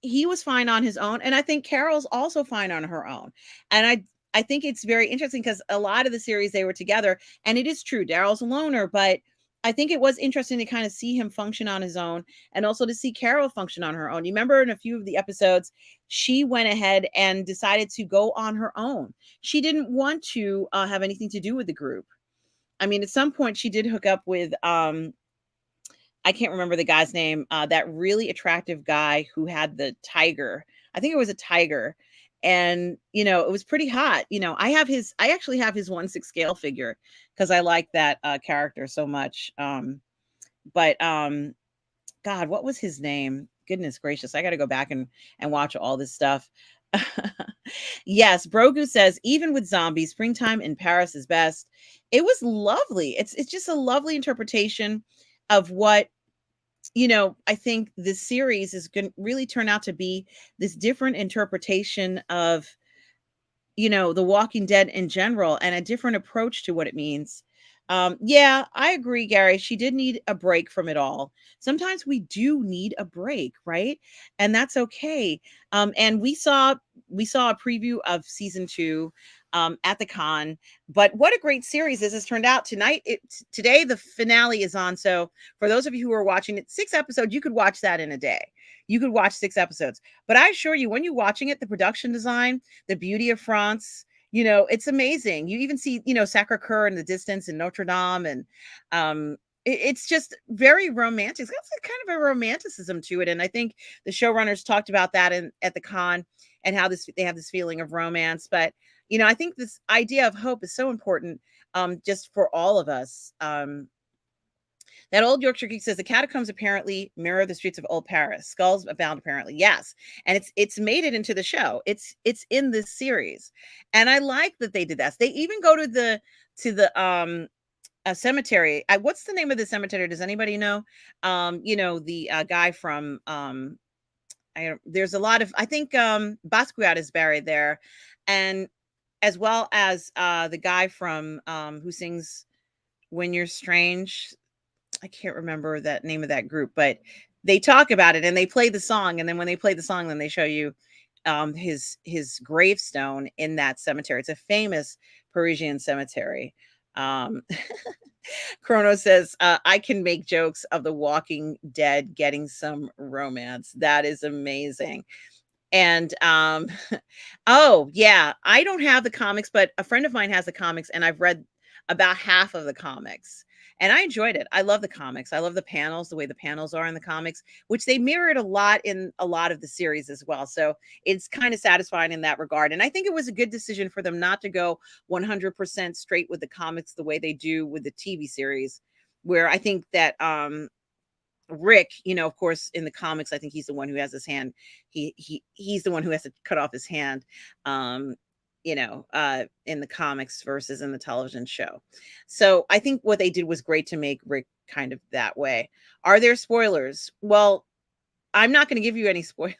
he was fine on his own, and I think Carol's also fine on her own. And I think it's very interesting because a lot of the series they were together, and it is true Daryl's a loner, but I think it was interesting to kind of see him function on his own and also to see Carol function on her own. You remember in a few of the episodes, she went ahead and decided to go on her own. She didn't want to have anything to do with the group. I mean, at some point she did hook up with I can't remember the guy's name, that really attractive guy who had the tiger. I think it was a tiger. And, it was pretty hot. I actually have his 1/6 scale figure because I like that character so much. But God, what was his name? Goodness gracious. I got to go back and watch all this stuff. Yes, Brogu says, even with zombies, springtime in Paris is best. It was lovely. It's just a lovely interpretation of what I think this series is going to really turn out to be this different interpretation of, The Walking Dead in general and a different approach to what it means. Yeah, I agree, Gary. She did need a break from it all. Sometimes we do need a break, right? And that's okay. And we saw a preview of season 2 at the con. But what a great series this has turned out tonight. Today the finale is on. So for those of you who are watching it, 6 episodes, you could watch that in a day. You could watch 6 episodes. But I assure you, when you're watching it, the production design, the beauty of France, it's amazing. You even see, Sacre Coeur in the distance in Notre Dame. And it's just very romantic. It's got kind of a romanticism to it. And I think the showrunners talked about that at the con and how they have this feeling of romance. But, I think this idea of hope is so important just for all of us. That old Yorkshire Geek says the catacombs apparently mirror the streets of old Paris. Skulls abound, apparently. Yes, and it's made it into the show. It's in this series, and I like that they did that. They even go to the a cemetery. What's the name of the cemetery? Does anybody know? The guy from there's a lot of, I think Basquiat is buried there, and as well as the guy from who sings "When You're Strange." I can't remember that name of that group, but they talk about it and they play the song. And then when they play the song, then they show you his gravestone in that cemetery. It's a famous Parisian cemetery. Um, Chrono says, I can make jokes of the Walking Dead getting some romance. That is amazing. And oh yeah, I don't have the comics, but a friend of mine has the comics, and I've read about half of the comics. And I enjoyed it. I love the comics. I love the panels, the way the panels are in the comics, which they mirrored a lot in a lot of the series as well. So it's kind of satisfying in that regard. And I think it was a good decision for them not to go 100% straight with the comics the way they do with the TV series, where I think that Rick, of course, in the comics, I think he's the one who has his hand. He's the one who has to cut off his hand. In the comics versus in the television show. So I think what they did was great to make Rick kind of that way. Are there spoilers? Well, I'm not going to give you any spoilers,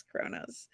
Kronos.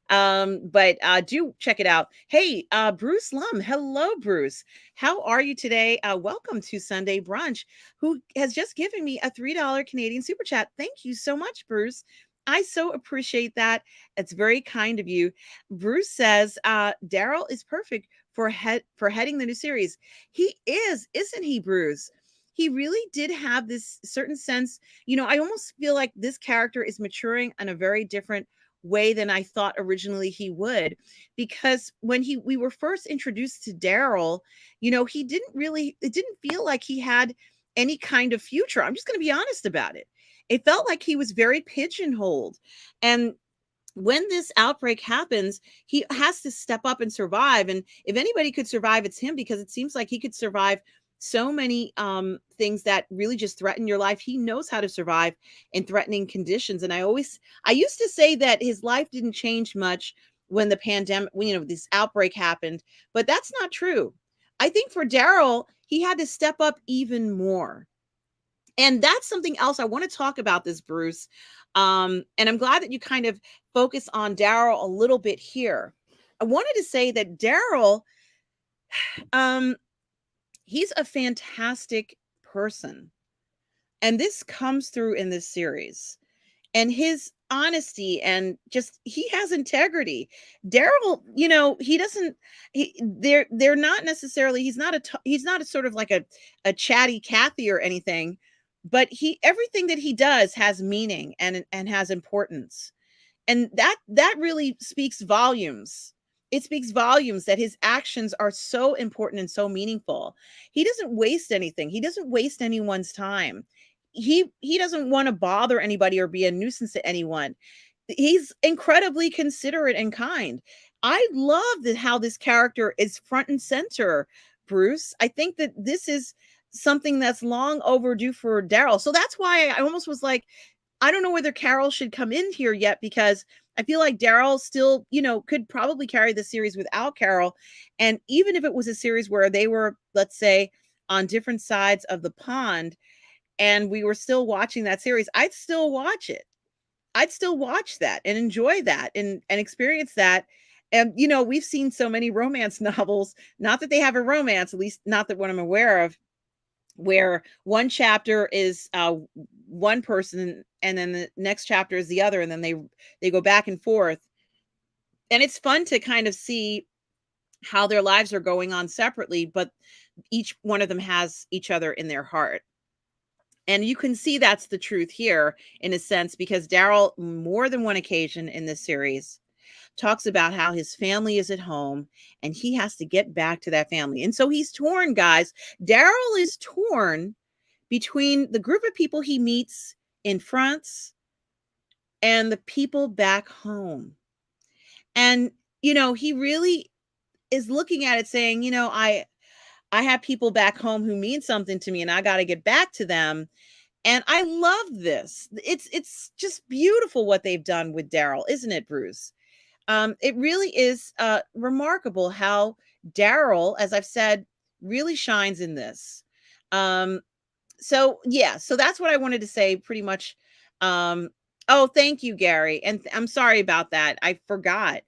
But do check it out. Hey, Bruce Lum. Hello, Bruce. How are you today? Welcome to Sunday Brunch, who has just given me a $3 Canadian super chat. Thank you so much, Bruce. I so appreciate that. It's very kind of you. Bruce says Daryl is perfect for heading the new series. He is, isn't he, Bruce? He really did have this certain sense. I almost feel like this character is maturing in a very different way than I thought originally he would, because when we were first introduced to Daryl, it didn't feel like he had any kind of future. I'm just going to be honest about it. It felt like he was very pigeonholed. And when this outbreak happens, he has to step up and survive. And if anybody could survive, it's him, because it seems like he could survive so many things that really just threaten your life. He knows how to survive in threatening conditions. And I used to say that his life didn't change much when the pandemic, this outbreak happened, but that's not true. I think for Daryl, he had to step up even more. And that's something else I want to talk about this, Bruce. And I'm glad that you kind of focus on Daryl a little bit here. I wanted to say that Daryl, he's a fantastic person. And this comes through in this series. And his honesty and just he has integrity. Daryl, he doesn't they're not necessarily he's not a sort of like a chatty Cathy or anything, but he everything that he does has meaning and has importance. And that really speaks volumes. It speaks volumes that his actions are so important and so meaningful. He doesn't waste anything. He doesn't waste anyone's time. He doesn't want to bother anybody or be a nuisance to anyone. He's incredibly considerate and kind. I love that how this character is front and center, Bruce. I think that this is something that's long overdue for Daryl. So that's why I almost was like, I don't know whether Carol should come in here yet, because I feel like Daryl still, could probably carry the series without Carol. And even if it was a series where they were, let's say, on different sides of the pond and we were still watching that series, I'd still watch it. I'd still watch that and enjoy that and experience that. And we've seen so many romance novels, not that they have a romance, at least not that what I'm aware of, where one chapter is one person and then the next chapter is the other, and then they go back and forth, and it's fun to kind of see how their lives are going on separately, but each one of them has each other in their heart. And you can see that's the truth here in a sense, because Daryl, more than one occasion in this series, talks about how his family is at home and he has to get back to that family. And so he's torn, guys. Daryl is torn between the group of people he meets in France and the people back home. And, he really is looking at it saying, I have people back home who mean something to me and I got to get back to them. And I love this. It's just beautiful what they've done with Daryl, isn't it, Bruce? It really is remarkable how Daryl, as I've said, really shines in this. So yeah, so that's what I wanted to say pretty much. Um, oh, thank you, Gary. And I'm sorry about that. I forgot.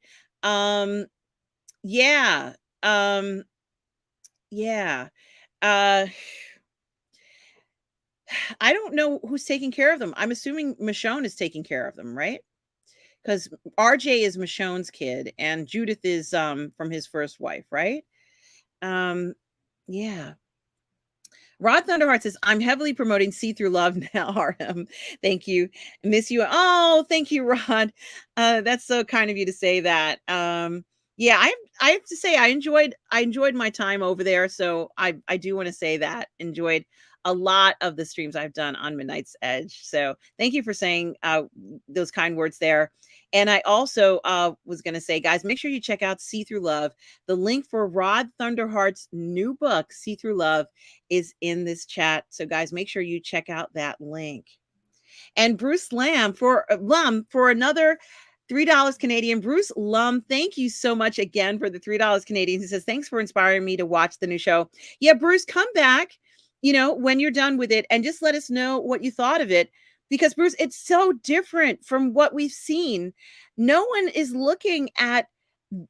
Um, yeah. Um, yeah. Uh, I don't know who's taking care of them. I'm assuming Michonne is taking care of them, right? Because RJ is Michonne's kid and Judith is from his first wife, right? Um, yeah. Rod Thunderheart says, I'm heavily promoting See Through Love now, RM. Thank you. Miss you. Oh, thank you, Rod. That's so kind of you to say that. Yeah, I have to say I enjoyed my time over there. So I do want to say that. Enjoyed a lot of the streams I've done on Midnight's Edge. So thank you for saying those kind words there. And I also was going to say, guys, make sure you check out See Through Love. The link for Rod Thunderheart's new book, See Through Love, is in this chat. So guys, make sure you check out that link. And Bruce Lum for another $3 Canadian. Bruce Lum, thank you so much again for the $3 Canadian. He says, thanks for inspiring me to watch the new show. Yeah, Bruce, come back, when you're done with it and just let us know what you thought of it. Because Bruce, it's so different from what we've seen. No one is looking at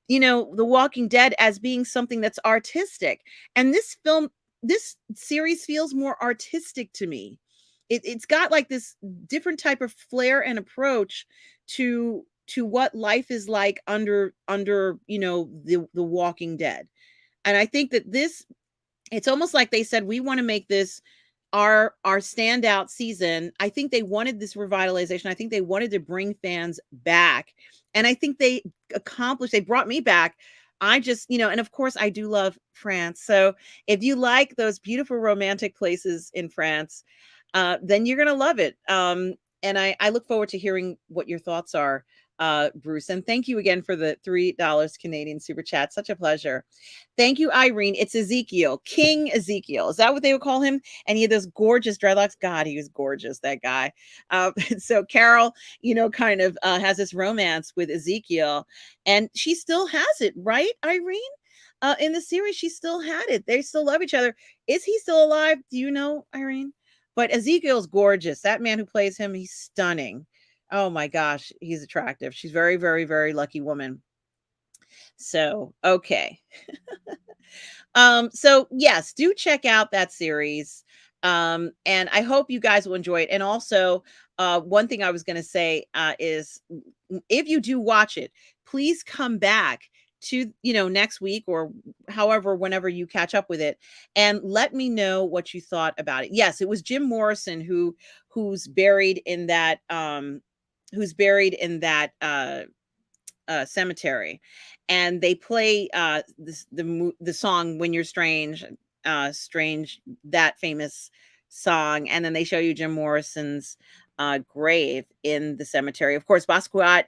The Walking Dead as being something that's artistic. And this series feels more artistic to me. It's got like this different type of flair and approach to what life is like under the Walking Dead. And I think that it's almost like they said, we want to make this our standout season. I think they wanted this revitalization. I think they wanted to bring fans back. And I think they brought me back. I just, and of course I do love France. So if you like those beautiful romantic places in France, then you're going to love it. And I look forward to hearing what your thoughts are, Bruce. And thank you again for the $3 Canadian super chat. Such a pleasure. Thank you, Irene. It's Ezekiel, King Ezekiel. Is that what they would call him? And he had those gorgeous dreadlocks. God, he was gorgeous, that guy. So Carol, kind of has this romance with Ezekiel, and she still has it, right, Irene? In the series, she still had it. They still love each other. Is he still alive? Do you know, Irene? But Ezekiel's gorgeous. That man who plays him, he's stunning. Oh my gosh, he's attractive. She's very, very, very lucky woman. So, okay. So yes, do check out that series. And I hope you guys will enjoy it. And also, one thing I was going to say is if you do watch it, please come back to next week or however whenever you catch up with it and let me know what you thought about it. Yes, it was Jim Morrison who's buried in that cemetery, and they play the song "When You're Strange," strange, that famous song, and then they show you Jim Morrison's grave in the cemetery. Of course, Basquiat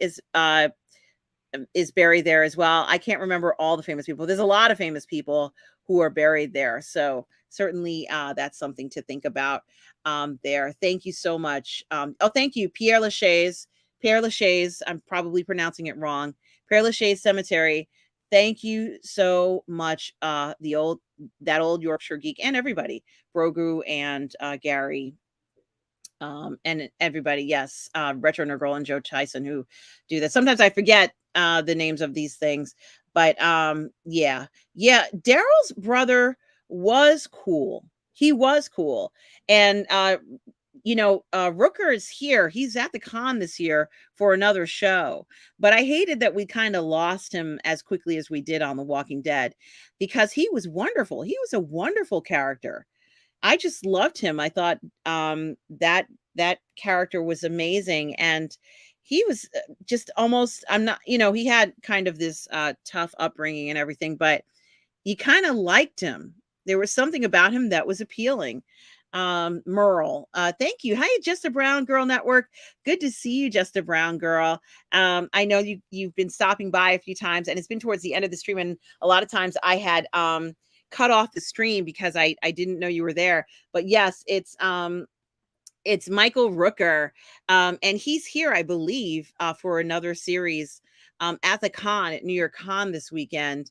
is buried there as well. I can't remember all the famous people. There's a lot of famous people who are buried there. So certainly that's something to think about there. Thank you so much. Oh, thank you, Pierre Lachaise. Pierre Lachaise, I'm probably pronouncing it wrong. Pierre Lachaise Cemetery. Thank you so much, that old Yorkshire geek, and everybody, Brogu and Gary, and everybody, yes, Retro Nerd and Joe Tyson who do that. Sometimes I forget the names of these things, but yeah, Daryl's brother was cool. He was cool, and Rooker is here. He's at the con this year for another show, but I hated that we kind of lost him as quickly as we did on The Walking Dead because he was wonderful. He was a wonderful character. I just loved him. I thought that character was amazing, and he was just almost. I'm not, he had kind of this tough upbringing and everything, but you kind of liked him. There was something about him that was appealing. Merle, thank you. Hi, Just a Brown Girl Network. Good to see you, Just a Brown Girl. I know you've been stopping by a few times, and it's been towards the end of the stream, and a lot of times I had cut off the stream because I didn't know you were there. But yes, it's Michael Rooker, and he's here, I believe, for another series at the con at New York Con this weekend.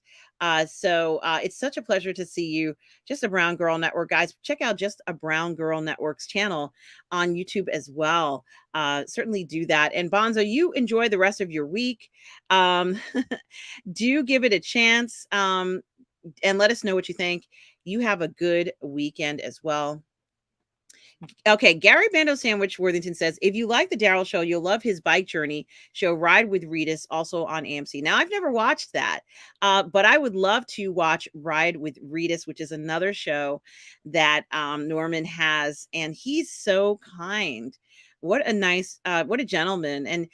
So it's such a pleasure to see you, Just a Brown Girl Network, guys. Check out Just a Brown Girl Network's channel on YouTube as well. Certainly do that. And Bonzo, you enjoy the rest of your week. Do give it a chance, and let us know what you think. You have a good weekend as well. Okay, Gary Bando Sandwich Worthington says, if you like the Daryl show, you'll love his bike journey show, Ride with Reedus, also on AMC. Now, I've never watched that, but I would love to watch Ride with Reedus, which is another show that Norman has, and he's so kind. What a nice, what a gentleman. And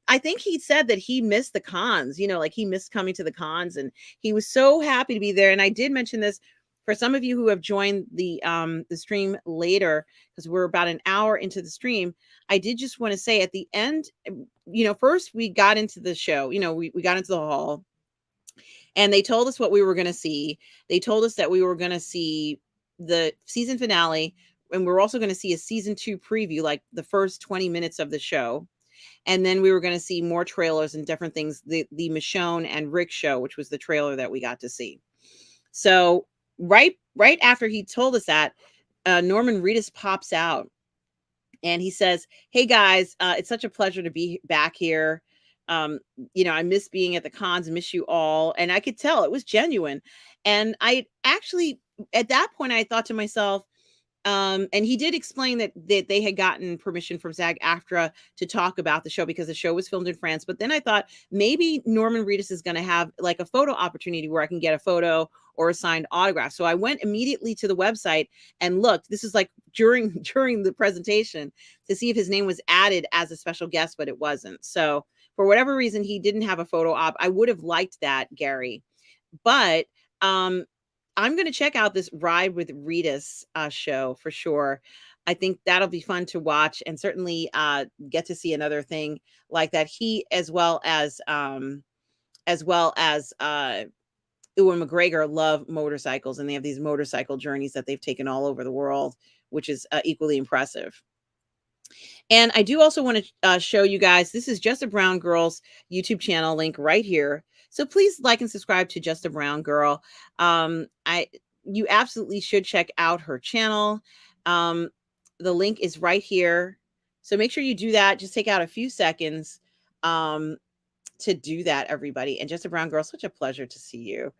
I think he said that he missed the cons, like he missed coming to the cons, and he was so happy to be there. And I did mention this for some of you who have joined the stream later, because we're about an hour into the stream. I did just want to say at the end, first we got into the show, we got into the hall, and they told us what we were going to see. They told us that we were going to see the season finale, and we're also going to see a season 2 preview, like the first 20 minutes of the show. And then we were going to see more trailers and different things, the Michonne and Rick show, which was the trailer that we got to see. So right after he told us that, Norman Reedus pops out and he says, hey guys, it's such a pleasure to be back here. I miss being at the cons, miss you all. And I could tell it was genuine. And I actually, at that point, I thought to myself, and he did explain that they had gotten permission from SAG-AFTRA to talk about the show because the show was filmed in France. But then I thought maybe Norman Reedus is going to have like a photo opportunity where I can get a photo or a signed autograph. So I went immediately to the website and looked. This is like during the presentation to see if his name was added as a special guest, but it wasn't. So for whatever reason, he didn't have a photo op. I would have liked that, Gary. But I'm going to check out this Ride with Reedus show for sure. I think that'll be fun to watch, and certainly get to see another thing like that. He, as well as Ewan McGregor, love motorcycles, and they have these motorcycle journeys that they've taken all over the world, which is equally impressive. And I do also want to show you guys, this is Just a Brown Girl's YouTube channel link right here. So please like and subscribe to Just a Brown Girl. You absolutely should check out her channel. The link is right here. So make sure you do that. Just take out a few seconds to do that, everybody. And Just a Brown Girl, such a pleasure to see you.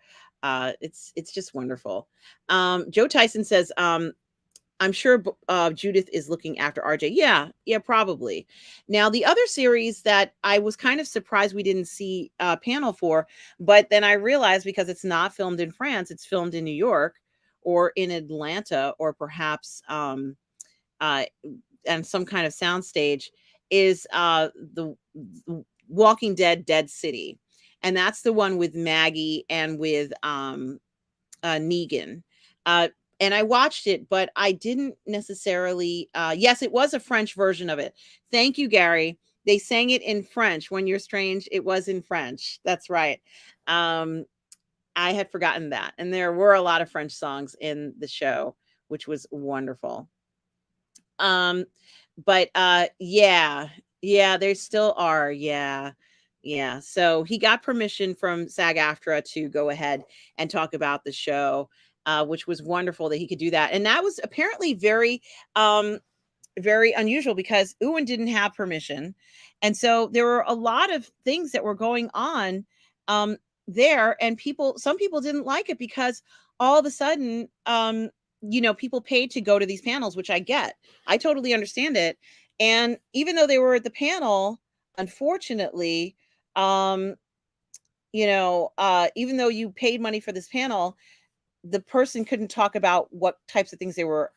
It's just wonderful. Joe Tyson says, I'm sure Judith is looking after RJ. Yeah, yeah, probably. Now, the other series that I was kind of surprised we didn't see a panel for, but then I realized because it's not filmed in France, it's filmed in New York or in Atlanta or perhaps uh, and some kind of soundstage, is the Walking Dead Dead City. And that's the one with Maggie and with Negan. Uh, and I watched it, but I didn't necessarily. Yes, it was a French version of it. Thank you, Gary. They sang it in French. When You're Strange, it was in French. That's right. Um, I had forgotten that. And there were a lot of French songs in the show, which was wonderful. Um, but yeah, yeah, there still are. Yeah. Yeah. So he got permission from SAG-AFTRA to go ahead and talk about the show, which was wonderful that he could do that. And that was apparently um very unusual because Ewan didn't have permission. And so there were a lot of things that were going on um, there. And some people didn't like it because all of a sudden, people paid to go to these panels, which I get. I totally understand it. And even though they were at the panel, unfortunately, um, even though you paid money for this panel, the person couldn't talk about what types of things they were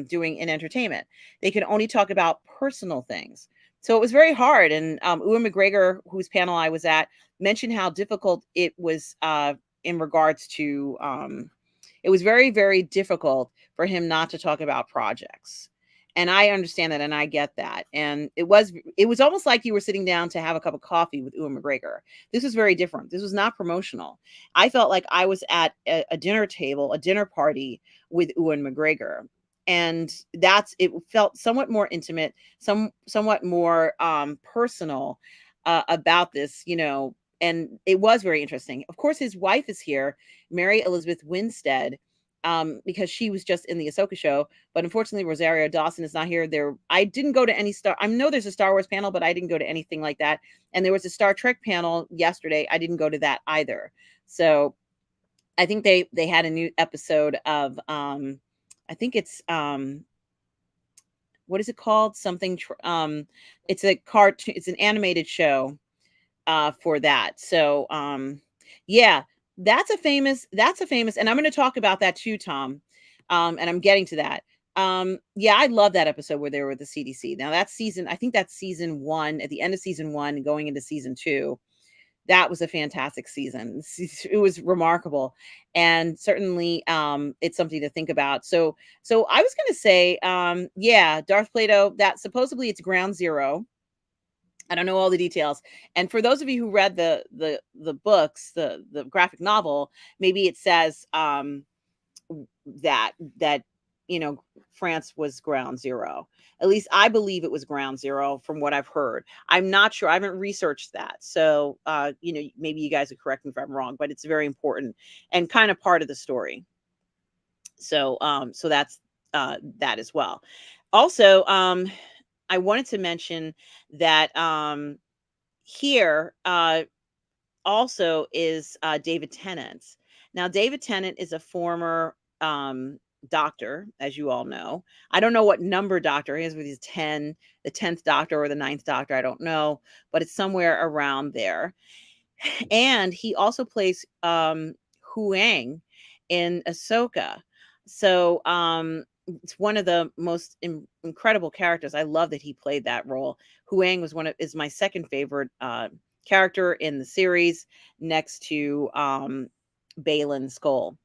doing in entertainment. They could only talk about personal things. So it was very hard. And Ewan McGregor, whose panel I was at, mentioned how difficult it was in regards to. It was very, very difficult for him not to talk about projects. And I understand that, and I get that. And it was almost like you were sitting down to have a cup of coffee with Ewan McGregor. This was very different. This was not promotional. I felt like I was at a dinner table, a dinner party with Ewan McGregor. And it felt somewhat more intimate, somewhat more personal about this, and it was very interesting. Of course, his wife is here, Mary Elizabeth Winstead, because she was just in the Ahsoka show. But unfortunately, Rosario Dawson is not here. I didn't go to any I know there's a Star Wars panel, but I didn't go to anything like that. And there was a Star Trek panel yesterday. I didn't go to that either. So I think they had a new episode of I think it's what is it called? It's a cartoon. It's an animated show for that. So yeah, that's a famous, and I'm going to talk about that too, Tom. And I'm getting to that. Yeah, I love that episode where they were with the CDC. Now I think that's season 1, at the end of season 1 going into season 2. That was a fantastic season. It was remarkable, and certainly it's something to think about. So I was going to say yeah, Darth Plato, that supposedly it's ground zero. I don't know all the details. And for those of you who read the books, the graphic novel, maybe it says that France was ground zero. At least I believe it was ground zero from what I've heard. I'm not sure. I haven't researched that. So maybe you guys would correct me if I'm wrong, but it's very important and kind of part of the story. So that's that as well. Also, I wanted to mention that here also is David Tennant. Now, David Tennant is a former doctor, as you all know. I don't know what number doctor he is, with his 10, the 10th doctor or the ninth doctor. I don't know, but it's somewhere around there. And he also plays Huang in Ahsoka. So it's one of the most incredible characters. I love that he played that role. Huang is my second favorite character in the series, next to Balin Skull.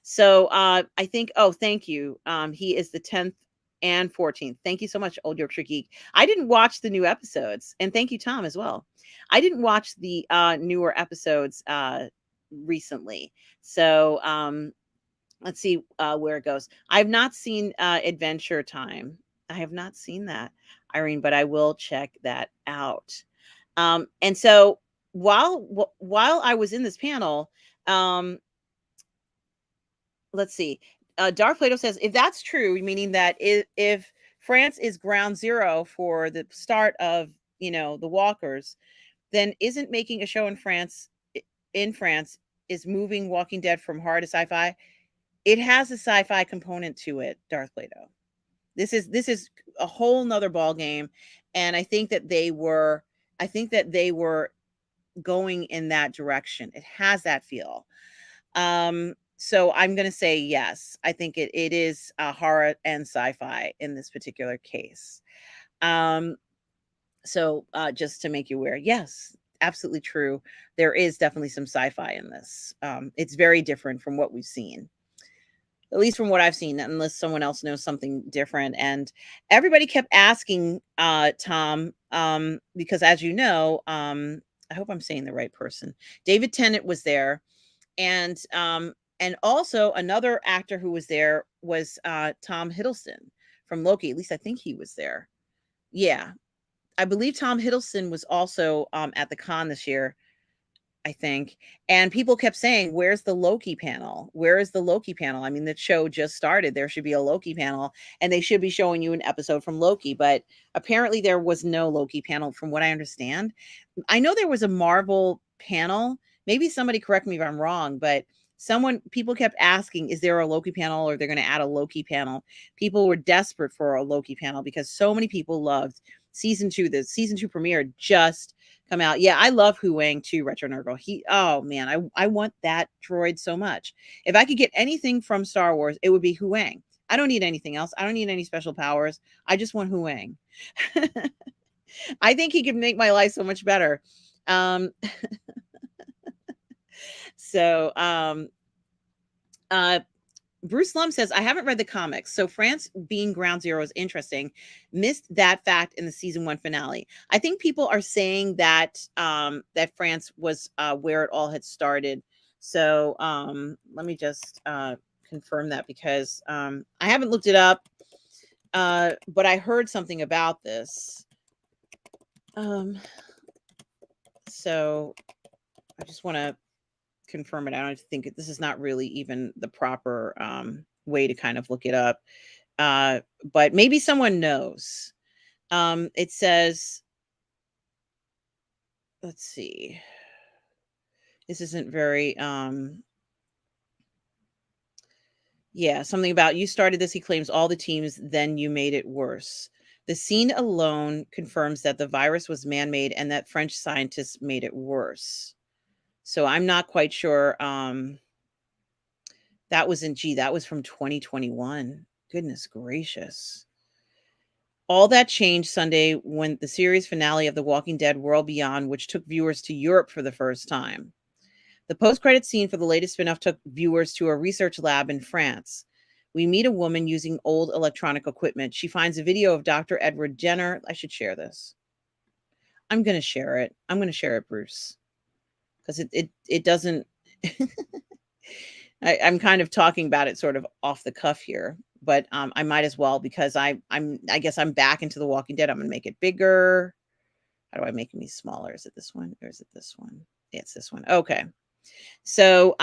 So I think, oh, thank you. He is the 10th and 14th. Thank you so much, Old Yorkshire Geek. I didn't watch the new episodes, and thank you, Tom, as well. I didn't watch the newer episodes recently. So let's see where it goes. I have not seen Adventure Time. I have not seen that, Irene, but I will check that out. And so while I was in this panel, um, let's see. Dark Plato says, if that's true, meaning that if France is ground zero for the start of the Walkers, then isn't making a show in France is moving Walking Dead from horror to sci-fi? It has a sci-fi component to it, Darth Plato. This is a whole nother ball game, and I think that they were going in that direction. It has that feel. So I'm going to say yes. I think it is horror and sci-fi in this particular case. Um, so just to make you aware, yes, absolutely true. There is definitely some sci-fi in this. It's very different from what we've seen, at least from what I've seen, unless someone else knows something different. And everybody kept asking Tom, because as you know, I hope I'm saying the right person. David Tennant was there, and also another actor who was there was Tom Hiddleston from Loki. At least I think he was there. Yeah, I believe Tom Hiddleston was also at the con this year, I think. And people kept saying, "Where's the Loki panel? Where is the Loki panel?" I mean, the show just started. There should be a Loki panel, and they should be showing you an episode from Loki. But apparently, there was no Loki panel, from what I understand. I know there was a Marvel panel. Maybe somebody correct me if I'm wrong, but people kept asking, is there a Loki panel, or they're going to add a Loki panel? People were desperate for a Loki panel because so many people loved season 2. The season 2 premiere just come out. Yeah, I love Hu Wang too, Retro Nurgle. Oh man, I want that droid so much. If I could get anything from Star Wars, it would be Hu Wang. I don't need anything else. I don't need any special powers. I just want Hu Wang. I think he could make my life so much better. Um, so, uh, Bruce Lum says, I haven't read the comics, so France being ground zero is interesting. Missed that fact in the season 1 finale. I think people are saying that that France was where it all had started. So let me just confirm that, because I haven't looked it up, but I heard something about this. So I just want to confirm it. I don't think this is not really even the proper way to kind of look it up. But maybe someone knows. It says, let's see. This isn't very yeah, something about you started this, he claims, all the teams, then you made it worse. The scene alone confirms that the virus was man-made and that French scientists made it worse. So I'm not quite sure. That was from 2021. Goodness gracious. All that changed Sunday when the series finale of The Walking Dead World Beyond, which took viewers to Europe for the first time. The post-credit scene for the latest spin-off took viewers to a research lab in France. We meet a woman using old electronic equipment. She finds a video of Dr. Edward Jenner. I should share this. I'm going to share it. I'm going to share it, Bruce, because it doesn't. I'm kind of talking about it sort of off the cuff here, but I might as well, because I guess I'm back into The Walking Dead. I'm gonna make it bigger. How do I make me smaller? Is it this one or is it this one? Yeah, it's this one. Okay. So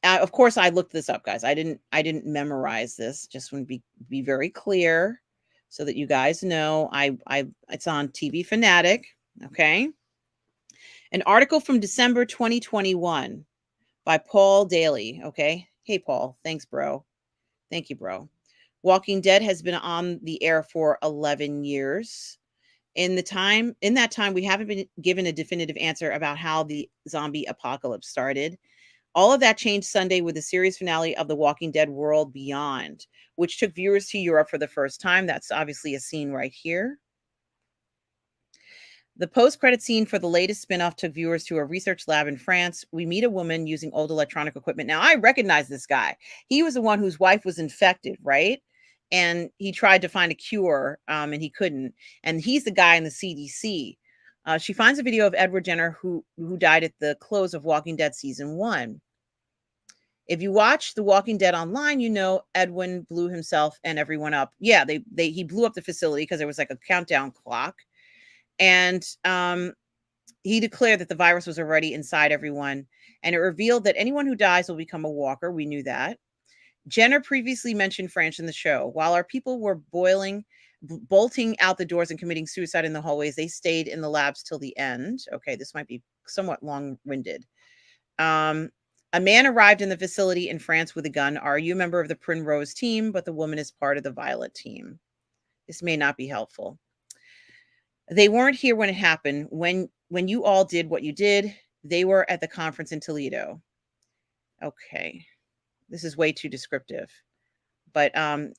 of course I looked this up, guys. I didn't memorize this. Just want to be very clear so that you guys know. It's on TV Fanatic. Okay. An article from December 2021 by Paul Daly. Okay. Hey, Paul. Thanks, bro. Thank you, bro. Walking Dead has been on the air for 11 years. In that time, we haven't been given a definitive answer about how the zombie apocalypse started. All of that changed Sunday with the series finale of The Walking Dead World Beyond, which took viewers to Europe for the first time. That's obviously a scene right here. The post-credit scene for the latest spinoff took viewers to a research lab in France. We meet a woman using old electronic equipment. Now, I recognize this guy. He was the one whose wife was infected, right? And he tried to find a cure, and he couldn't. And he's the guy in the CDC. She finds a video of Edward Jenner, who died at the close of Walking Dead season 1. If you watch The Walking Dead online, you know Edwin blew himself and everyone up. Yeah, he blew up the facility because there was like a countdown clock. And he declared that the virus was already inside everyone, and it revealed that anyone who dies will become a walker. We knew that. Jenner previously mentioned French in the show. While our people were bolting out the doors and committing suicide in the hallways, they stayed in the labs till the end. Okay, this might be somewhat long-winded. A man arrived in the facility in France with a gun. Are you a member of the Primrose team, but the woman is part of the Violet team? This may not be helpful. They weren't here when it happened. When you all did what you did, they were at the conference in Toledo. Okay. This is way too descriptive. But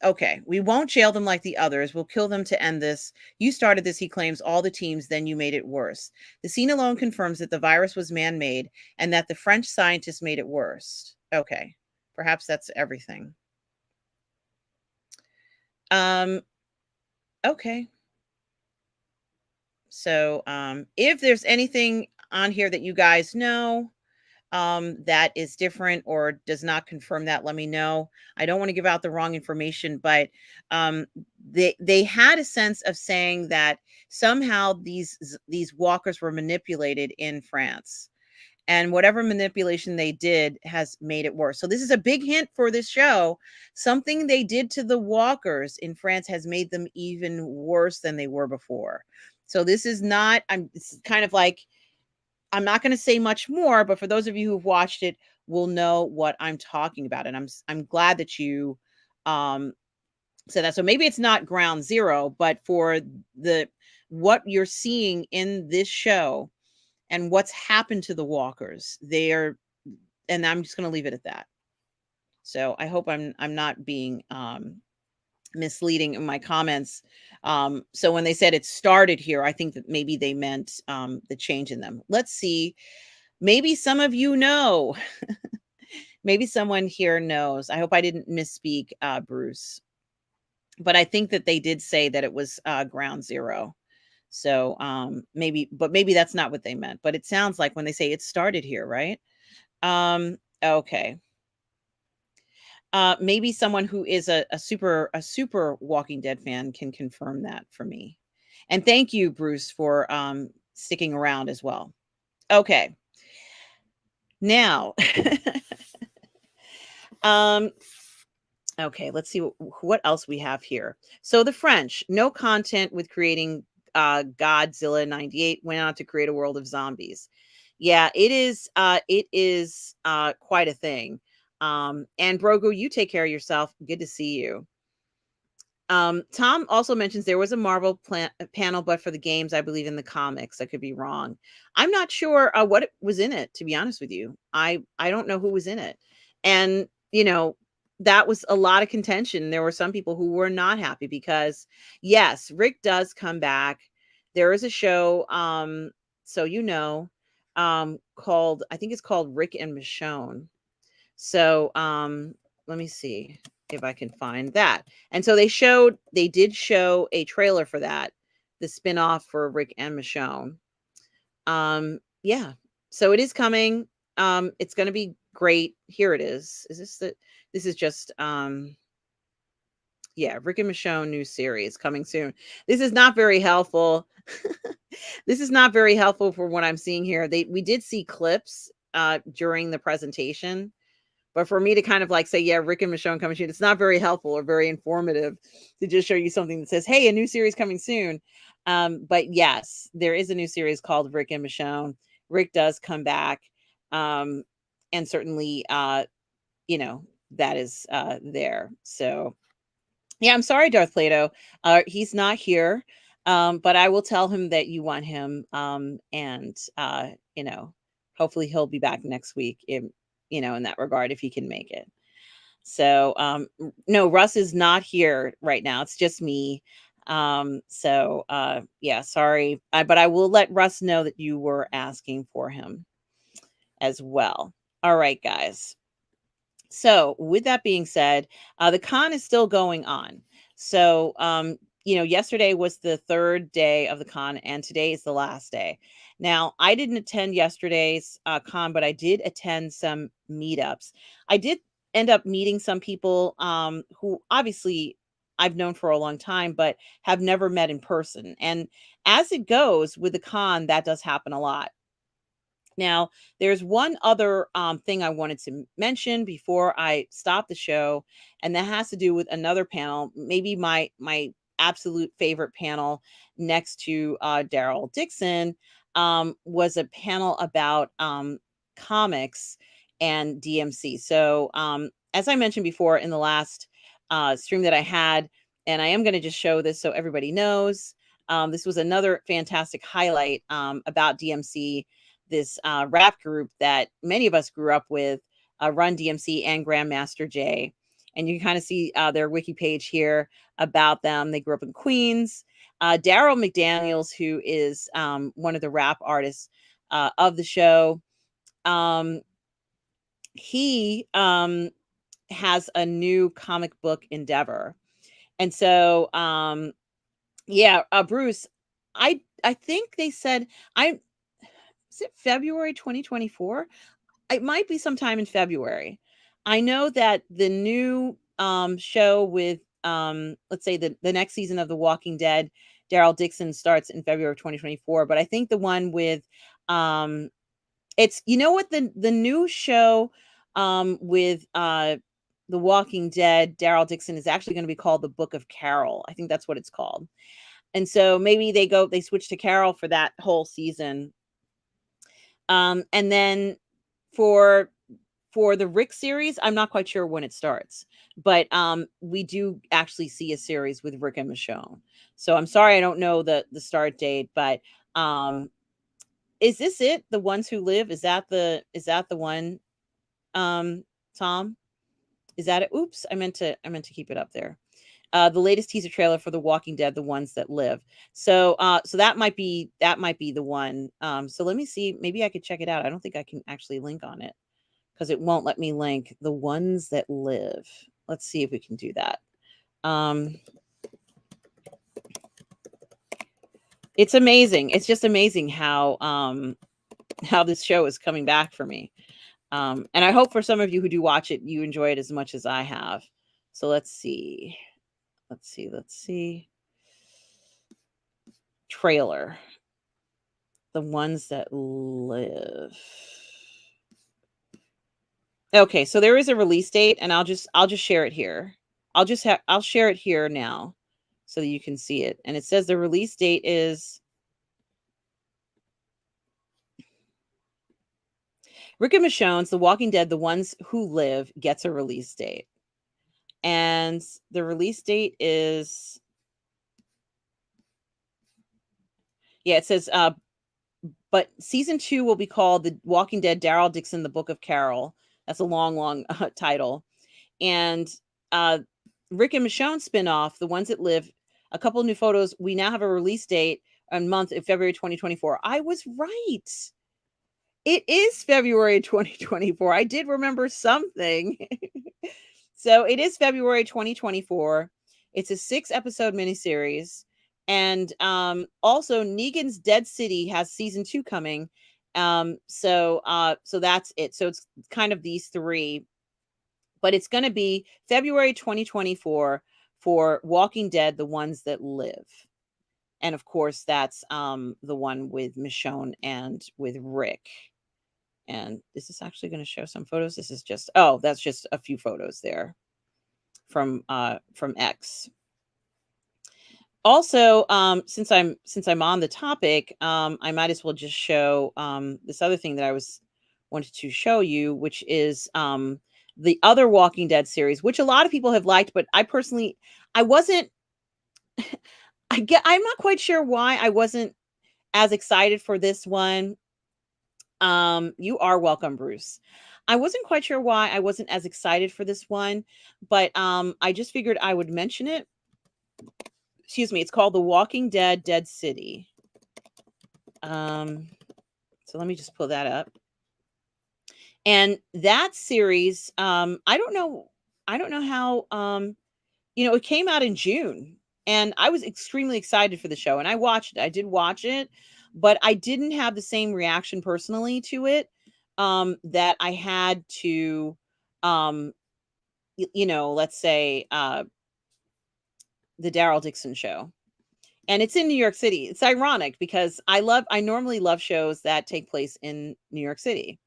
okay, we won't jail them like the others. We'll kill them to end this. You started this, he claims, all the teams, then you made it worse. The scene alone confirms that the virus was man-made and that the French scientists made it worse. Okay, perhaps that's everything. Okay. So if there's anything on here that you guys know that is different or does not confirm that, let me know. I don't want to give out the wrong information, but they had a sense of saying that somehow these walkers were manipulated in France, and whatever manipulation they did has made it worse. So this is a big hint for this show. Something they did to the walkers in France has made them even worse than they were before. So this is not. It's kind of like, I'm not going to say much more, but for those of you who've watched it, will know what I'm talking about, and I'm glad that you said that. So maybe it's not ground zero, but for the what you're seeing in this show and what's happened to the walkers, and I'm just going to leave it at that. So I hope I'm not being misleading in my comments. So when they said it started here, I think that maybe they meant the change in them. Let's see. Maybe some of you know. Maybe someone here knows. I hope I didn't misspeak, Bruce. But I think that they did say that it was ground zero. So maybe that's not what they meant. But it sounds like when they say it started here, right? Okay. Maybe someone who is a super Walking Dead fan can confirm that for me. And thank you, Bruce, for sticking around as well. Okay. Now, okay, let's see what else we have here. So the French, no content with creating Godzilla 98, went on to create a world of zombies. Yeah, it is quite a thing. And Brogo, you take care of yourself. Good to see you. Tom also mentions there was a Marvel panel, but for the games, I believe in the comics. I could be wrong. I'm not sure what was in it, to be honest with you. I don't know who was in it. And, that was a lot of contention. There were some people who were not happy because, yes, Rick does come back. There is a show, so called, I think it's called Rick and Michonne. So, let me see if I can find that. And so they did show a trailer for that, the spinoff for Rick and Michonne. Yeah. So it is coming. It's going to be great. Here it is. This is just yeah, Rick and Michonne new series coming soon. This is not very helpful. This is not very helpful for what I'm seeing here. We did see clips during the presentation. But for me to kind of like say, yeah, Rick and Michonne coming soon, it's not very helpful or very informative to just show you something that says, hey, a new series coming soon. But yes, there is a new series called Rick and Michonne. Rick does come back. And certainly, that is there. So, yeah, I'm sorry, Darth Plato. He's not here. But I will tell him that you want him. And, hopefully he'll be back next week. In that regard, if he can make it. So, no, Russ is not here right now. It's just me. So, yeah, sorry. But I will let Russ know that you were asking for him as well. All right, guys. So, with that being said, the con is still going on. So, yesterday was the third day of the con, and today is the last day. Now, I didn't attend yesterday's con, but I did attend some meetups. I did end up meeting some people who obviously I've known for a long time, but have never met in person. And as it goes with the con, that does happen a lot. Now, there's one other thing I wanted to mention before I stop the show, and that has to do with another panel, maybe my absolute favorite panel next to Daryl Dixon, was a panel about comics and DMC. So, as I mentioned before in the last stream that I had, and I am going to just show this so everybody knows, this was another fantastic highlight about DMC, this rap group that many of us grew up with, Run DMC and Grandmaster Jay. And you can kind of see their wiki page here about them. They grew up in Queens. Daryl McDaniels, who is one of the rap artists of the show, um, he has a new comic book endeavor. And so yeah, Bruce, I think they said I is it February 2024? It might be sometime in February. I know that the new show with let's say the next season of The Walking Dead, Daryl Dixon, starts in February of 2024, but I think the one with it's, you know what, the new show with The Walking Dead, Daryl Dixon, is actually going to be called The Book of Carol. I think that's what it's called. And so maybe they switch to Carol for that whole season. And then for the Rick series, I'm not quite sure when it starts, but we do actually see a series with Rick and Michonne. So I'm sorry I don't know the start date, but is this it? The Ones Who Live? Is that the one? Tom? Is that it? Oops, I meant to keep it up there. The latest teaser trailer for The Walking Dead, The Ones That Live. So that might be the one. So let me see. Maybe I could check it out. I don't think I can actually link on it because it won't let me link The Ones That Live. Let's see if we can do that. It's amazing. It's just amazing how this show is coming back for me. And I hope for some of you who do watch it, you enjoy it as much as I have. So let's see. Let's see. Trailer. The Ones That Live. Okay, so there is a release date, and I'll just share it here. I'll share it here now so that you can see it. And it says the release date is Rick and Michonne's The Walking Dead, The Ones Who Live gets a release date. And the release date is, yeah, it says but season 2 will be called The Walking Dead, Daryl Dixon, The Book of Carol. That's a long title. And Rick and Michonne spinoff, The Ones That Live, a couple of new photos. We now have a release date and month in February 2024. I was right. It is February 2024. I did remember something. So it is February 2024. It's a 6-episode miniseries. And also Negan's Dead City has season 2 coming. So that's it. So it's kind of these three, but it's going to be February 2024 for Walking Dead, The Ones That Live. And of course, that's the one with Michonne and with Rick. And this is actually going to show some photos. This is just, oh, that's just a few photos there from X. Also, since I'm on the topic, I might as well just show this other thing that I wanted to show you, which is the other Walking Dead series, which a lot of people have liked, but I wasn't. I'm not quite sure why I wasn't as excited for this one. You are welcome, Bruce. I wasn't quite sure why I wasn't as excited for this one, but I just figured I would mention it. Excuse me. It's called The Walking Dead, Dead City. So let me just pull that up. And that series, I don't know how, it came out in June, and I was extremely excited for the show, and I watched it. I did watch it, but I didn't have the same reaction personally to it that I had to, let's say, the Daryl Dixon show. And it's in New York City. It's ironic because I normally love shows that take place in New York City.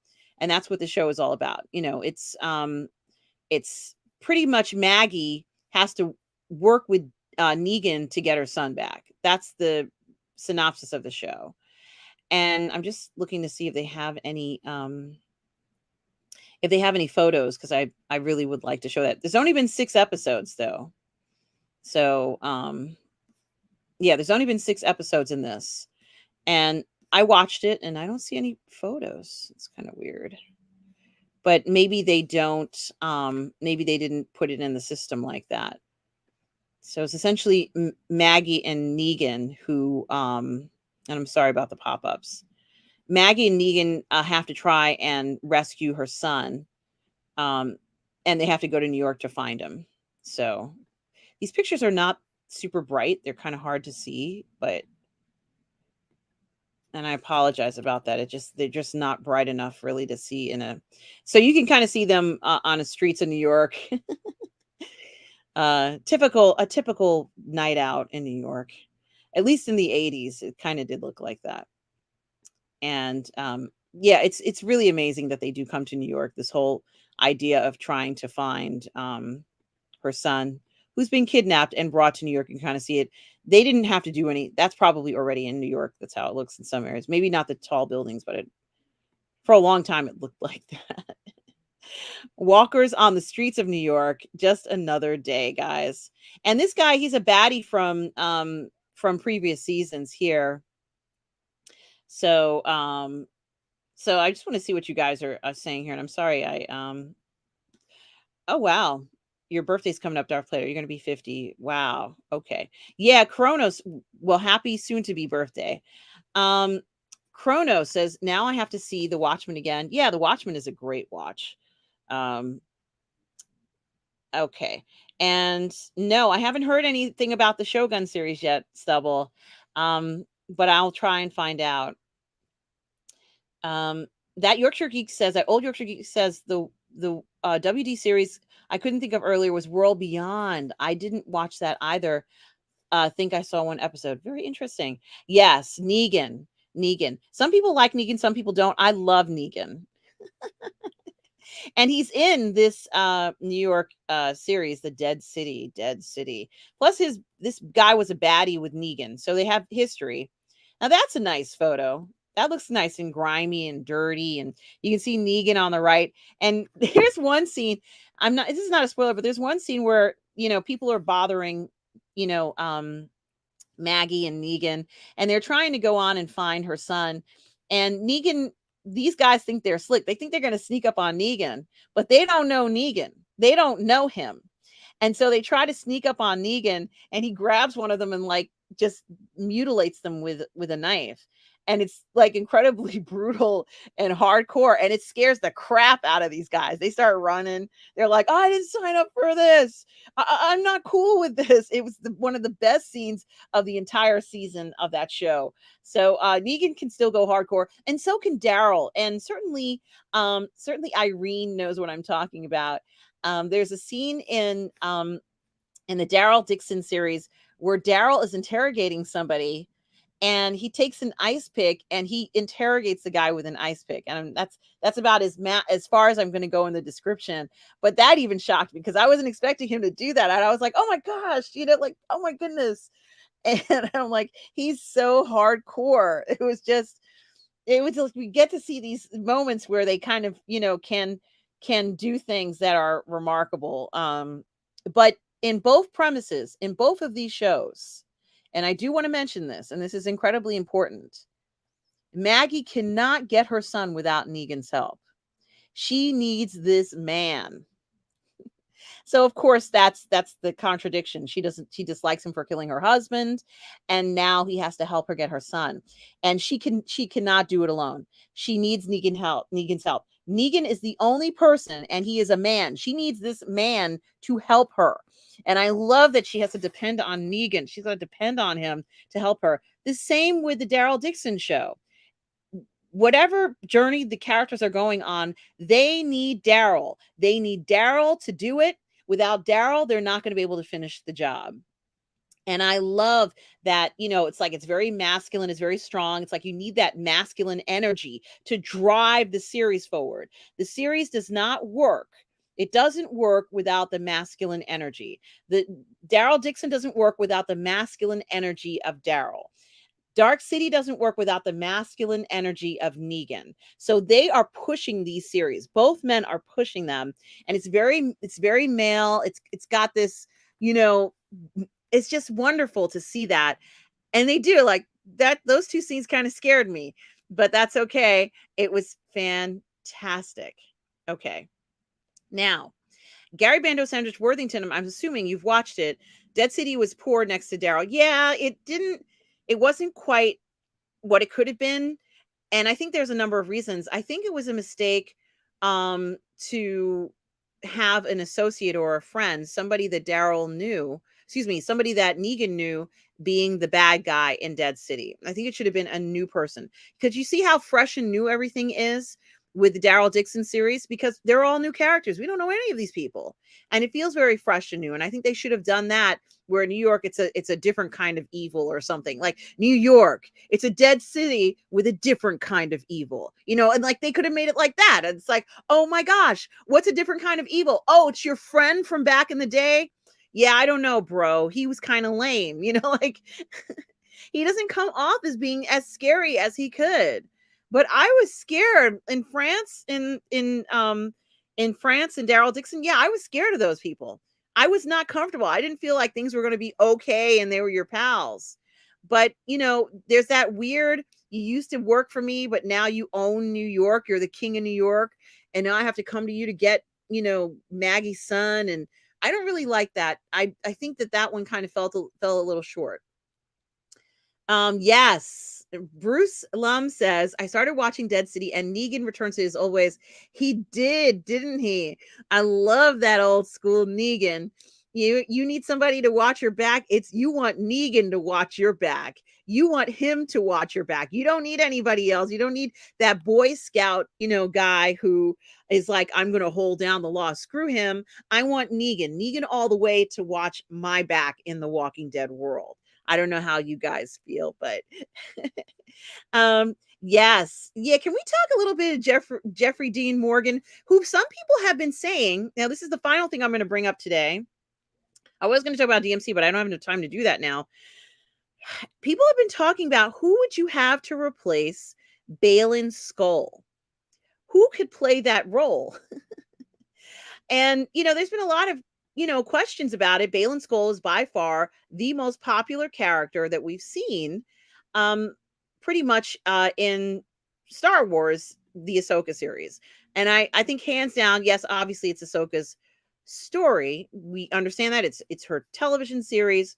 And that's what the show is all about. It's pretty much Maggie has to work with Negan to get her son back. That's the synopsis of the show. And I'm just looking to see if they have any if they have any photos, because I really would like to show that. There's only been 6 episodes though, so yeah, there's only been 6 episodes in this, and I watched it and I don't see any photos. It's kind of weird, but maybe they don't. Maybe they didn't put it in the system like that. So it's essentially Maggie and Negan who, and I'm sorry about the pop ups. Maggie and Negan have to try and rescue her son, um, and they have to go to New York to find him. So these pictures are not super bright; they're kind of hard to see, but and I apologize about that. They're just not bright enough really to see in a. So you can kind of see them on the streets of New York. Typical night out in New York, at least in the 80s. It kind of did look like that. And yeah, it's really amazing that they do come to New York. This whole idea of trying to find her son who's been kidnapped and brought to New York. You can kind of see it. They didn't have to do any. That's probably already in New York. That's how it looks in some areas. Maybe not the tall buildings, but for a long time it looked like that. Walkers on the streets of New York. Just another day, guys. And this guy, he's a baddie from previous seasons here. So so I just want to see what you guys are saying here. And I'm sorry, oh wow. Your birthday's coming up, Darth Player. You're gonna be 50. Wow. Okay. Yeah, Kronos. Well, happy soon to be birthday. Um Kronos says, now I have to see The Watchmen again. Yeah, The Watchmen is a great watch. Um, okay. And no, I haven't heard anything about the Shogun series yet, Stubble. But I'll try and find out. Um, that Yorkshire Geek says that old Yorkshire Geek says the WD series I couldn't think of earlier was World Beyond. I didn't watch that either. Think I saw one episode. Very interesting. Yes, Negan. Negan. Some people like Negan, some people don't. I love Negan. And he's in this New York series, The Dead City. Plus this guy was a baddie with Negan, so they have history. Now that's a nice photo. That looks nice and grimy and dirty, and you can see Negan on the right. And there's one scene. I'm not. This is not a spoiler, but there's one scene where people are bothering, you know, Maggie and Negan, and they're trying to go on and find her son. And Negan, these guys think they're slick. They think they're going to sneak up on Negan, but they don't know Negan. They don't know him. And so they try to sneak up on Negan, and he grabs one of them and like just mutilates them with a knife. And it's like incredibly brutal and hardcore, and it scares the crap out of these guys. They start running. They're like, oh, I didn't sign up for this. I'm not cool with this. It was one of the best scenes of the entire season of that show. So Negan can still go hardcore, and so can Daryl, and certainly Irene knows what I'm talking about. There's a scene in the Daryl Dixon series where Daryl is interrogating somebody, and he takes an ice pick and he interrogates the guy with an ice pick. And that's about as far as I'm going to go in the description. But that even shocked me because I wasn't expecting him to do that. And I was like, oh my gosh, like, oh my goodness. And I'm like, he's so hardcore. It was like we get to see these moments where they kind of, can do things that are remarkable. But in both of these shows, and I do want to mention this, and this is incredibly important. Maggie cannot get her son without Negan's help. She needs this man. So of course that's the contradiction. She dislikes him for killing her husband, and now he has to help her get her son. And she cannot do it alone. She needs Negan's help. Negan is the only person, and he is a man. She needs this man to help her. And I love that she has to depend on Negan. She's going to depend on him to help her. The same with the Daryl Dixon show. Whatever journey the characters are going on, they need Daryl. They need Daryl to do it. Without Daryl, they're not going to be able to finish the job. And I love that, it's like it's very masculine, it's very strong. It's like you need that masculine energy to drive the series forward. The series does not work. It doesn't work without the masculine energy. The Daryl Dixon doesn't work without the masculine energy of Daryl. Dark City doesn't work without the masculine energy of Negan. So they are pushing these series. Both men are pushing them, and it's very male. It's got this, you know, it's just wonderful to see that. And they do like that. Those two scenes kind of scared me, but that's okay. It was fantastic. Okay. Now, Gary Bando Sandwich Worthington, I'm assuming you've watched it. Dead City was poor next to Daryl. Yeah, it wasn't quite what it could have been. And I think there's a number of reasons. I think it was a mistake to have an associate or a friend, somebody that Daryl knew, excuse me, somebody that Negan knew being the bad guy in Dead City. I think it should have been a new person. Because you see how fresh and new everything is with the Daryl Dixon series, because they're all new characters. We don't know any of these people. And it feels very fresh and new. And I think they should have done that where New York it's a different kind of evil or something. Like New York, it's a dead city with a different kind of evil. And like they could have made it like that. And it's like, "Oh my gosh, what's a different kind of evil? Oh, it's your friend from back in the day." Yeah, I don't know, bro. He was kind of lame, like he doesn't come off as being as scary as he could. But I was scared in France in France and Daryl Dixon. Yeah, I was scared of those people. I was not comfortable. I didn't feel like things were going to be okay and they were your pals. But, there's that weird, you used to work for me, but now you own New York. You're the king of New York. And now I have to come to you to get, Maggie's son. And I don't really like that. I think that one kind of fell a little short. Yes. Bruce Lum says, I started watching Dead City and Negan returns to his old ways. He did, didn't he? I love that old school Negan. You need somebody to watch your back. You want Negan to watch your back. You want him to watch your back. You don't need anybody else. You don't need that Boy Scout, guy who is like, I'm going to hold down the law. Screw him. I want Negan all the way to watch my back in the Walking Dead world. I don't know how you guys feel, but yes. Yeah, can we talk a little bit of Jeffrey Dean Morgan, who some people have been saying, now this is the final thing I'm going to bring up today. I was going to talk about DMC, but I don't have enough time to do that now. People have been talking about who would you have to replace Balin Skull? Who could play that role? And, there's been a lot of, questions about it. Balin Skull is by far the most popular character that we've seen, pretty much in Star Wars, the Ahsoka series. And I think hands down, yes, obviously it's Ahsoka's story. We understand that it's her television series.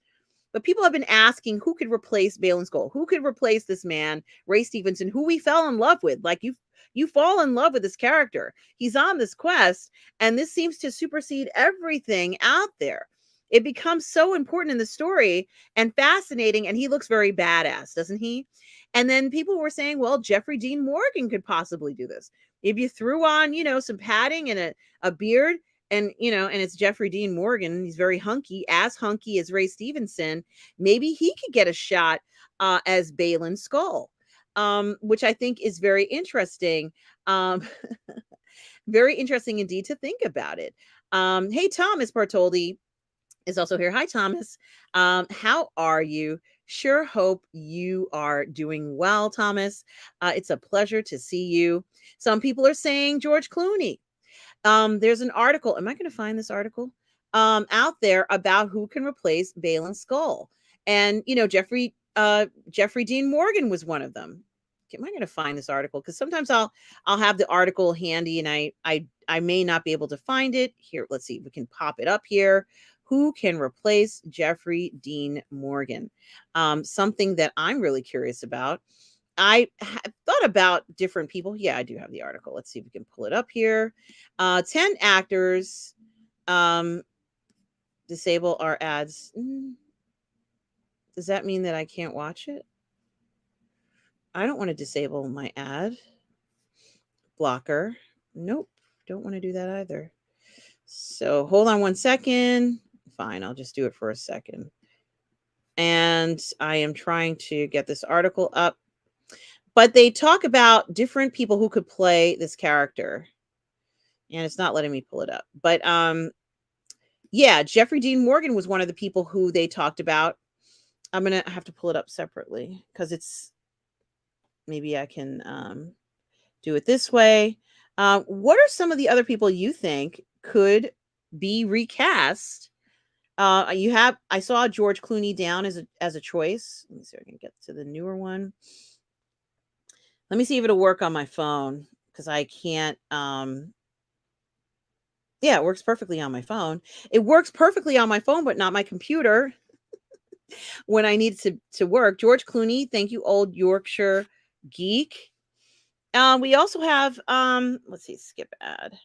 But people have been asking who could replace Balin Skull, who could replace this man, Ray Stevenson, who we fell in love with. Like you fall in love with this character. He's on this quest, and this seems to supersede everything out there. It becomes so important in the story and fascinating, and he looks very badass, doesn't he? And then people were saying, well, Jeffrey Dean Morgan could possibly do this. If you threw on, some padding and a beard, and it's Jeffrey Dean Morgan, he's very hunky as Ray Stevenson, maybe he could get a shot as Balin Skull, which I think is very interesting. Very interesting indeed to think about it. Hey, Thomas Bartoldi is also here. Hi, Thomas. How are you? Sure hope you are doing well, Thomas. It's a pleasure to see you. Some people are saying George Clooney. There's an article. Am I going to find this article? Out there about who can replace Balin Skull. And, Jeffrey Dean Morgan was one of them. Am I going to find this article? Because sometimes I'll have the article handy and I may not be able to find it. Here, let's see if we can pop it up here. Who can replace Jeffrey Dean Morgan? Something that I'm really curious about. I thought about different people. Yeah, I do have the article. Let's see if we can pull it up here. 10 actors disable our ads. Does that mean that I can't watch it? I don't want to disable my ad blocker. Nope, don't want to do that either. So hold on one second. Fine, I'll just do it for a second. And I am trying to get this article up. But they talk about different people who could play this character. And it's not letting me pull it up. But yeah, Jeffrey Dean Morgan was one of the people who they talked about. I'm gonna have to pull it up separately because it's maybe I can do it this way. What are some of the other people you think could be recast? I saw George Clooney down as a choice. Let me see if I can get to the newer one. Let me see if it'll work on my phone because I can't. Yeah, it works perfectly on my phone. It works perfectly on my phone, but not my computer when I need it to work. George Clooney, thank you, old Yorkshire geek. We also have let's see, skip ad.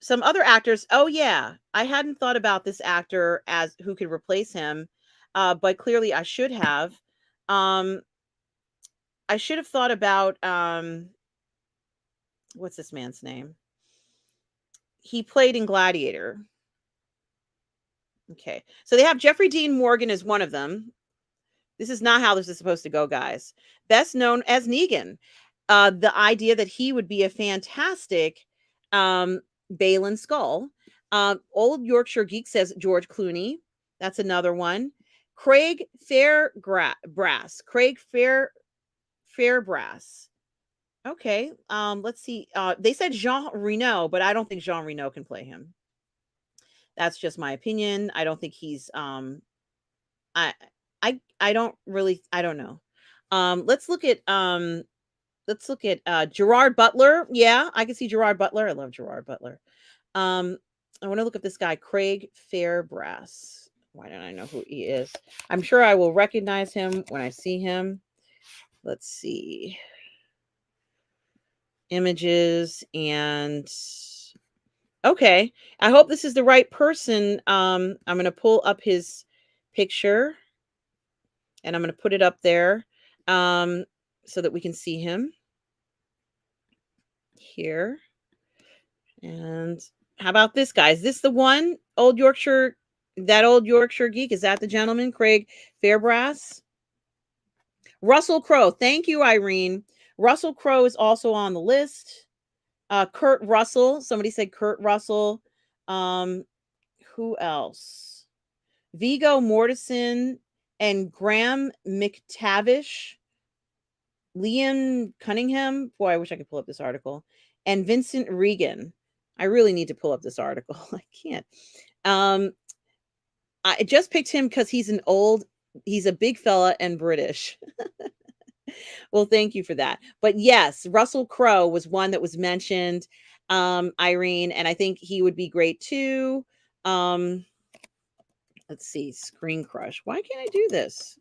Some other actors. Oh yeah, I hadn't thought about this actor as who could replace him, but clearly I should have. Um, I should have thought about what's this man's name? He played in Gladiator. Okay, so they have Jeffrey Dean Morgan as one of them. This is not how this is supposed to go, guys. Best known as Negan. The idea that he would be a fantastic Balin Skull. Old Yorkshire Geek says George Clooney. That's another one. Craig Fairbrass. Craig Fairbrass. Okay. Let's see. They said Jean Reno, but I don't think Jean Reno can play him. That's just my opinion. I don't think he's I I don't really I don't know. Let's look at Gerard Butler. Yeah, I can see Gerard Butler. I love Gerard Butler. Um, I want to look at this guy, Craig Fairbrass. Why don't I know who he is? I'm sure I will recognize him when I see him. Let's see. Images and okay. I hope this is the right person. I'm gonna pull up his picture and I'm gonna put it up there so that we can see him here. And how about this guy? Is this the one? Old Yorkshire, that old Yorkshire geek? Is that the gentleman, Craig Fairbrass? Russell Crowe. Thank you, Irene. Russell Crowe is also on the list. Kurt Russell. Somebody said Kurt Russell. Um, who else? Viggo Mortensen and Graham McTavish. Liam Cunningham. Boy, I wish I could pull up this article. And Vincent Regan. I really need to pull up this article. I can't. I just picked him because he's a big fella and British. Well, thank you for that. But yes, Russell Crowe was one that was mentioned, Irene, and I think he would be great too. Let's see, Screen Crush. Why can't I do this?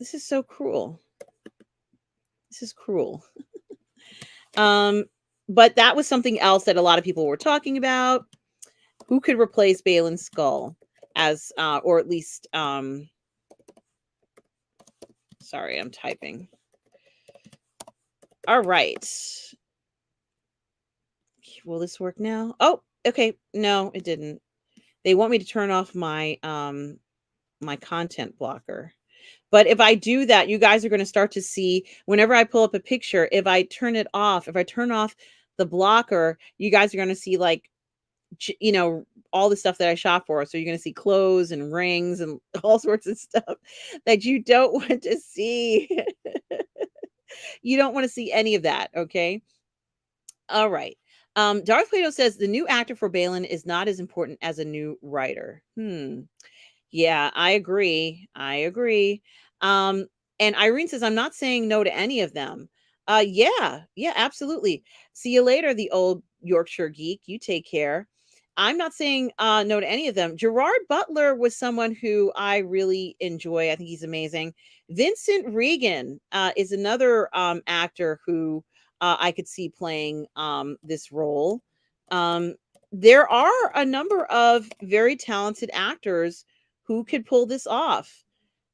This is so cruel. This is cruel. But that was something else that a lot of people were talking about. Who could replace Balin Skull as, or at least, sorry, I'm typing. All right. Will this work now? Oh, okay. No, it didn't. They want me to turn off my my content blocker. But if I do that, you guys are going to start to see whenever I pull up a picture, if I turn it off, if I turn off the blocker, you guys are going to see like all the stuff that I shop for. So you're going to see clothes and rings and all sorts of stuff that you don't want to see. You don't want to see any of that, okay? All right. Darth Plato says the new actor for Balin is not as important as a new writer. Yeah, I agree. I agree. Um, and Irene says, I'm not saying no to any of them. Yeah, absolutely. See you later, the old Yorkshire geek. You take care. I'm not saying no to any of them. Gerard Butler was someone who I really enjoy. I think he's amazing. Vincent Regan is another actor who I could see playing this role. There are a number of very talented actors who could pull this off.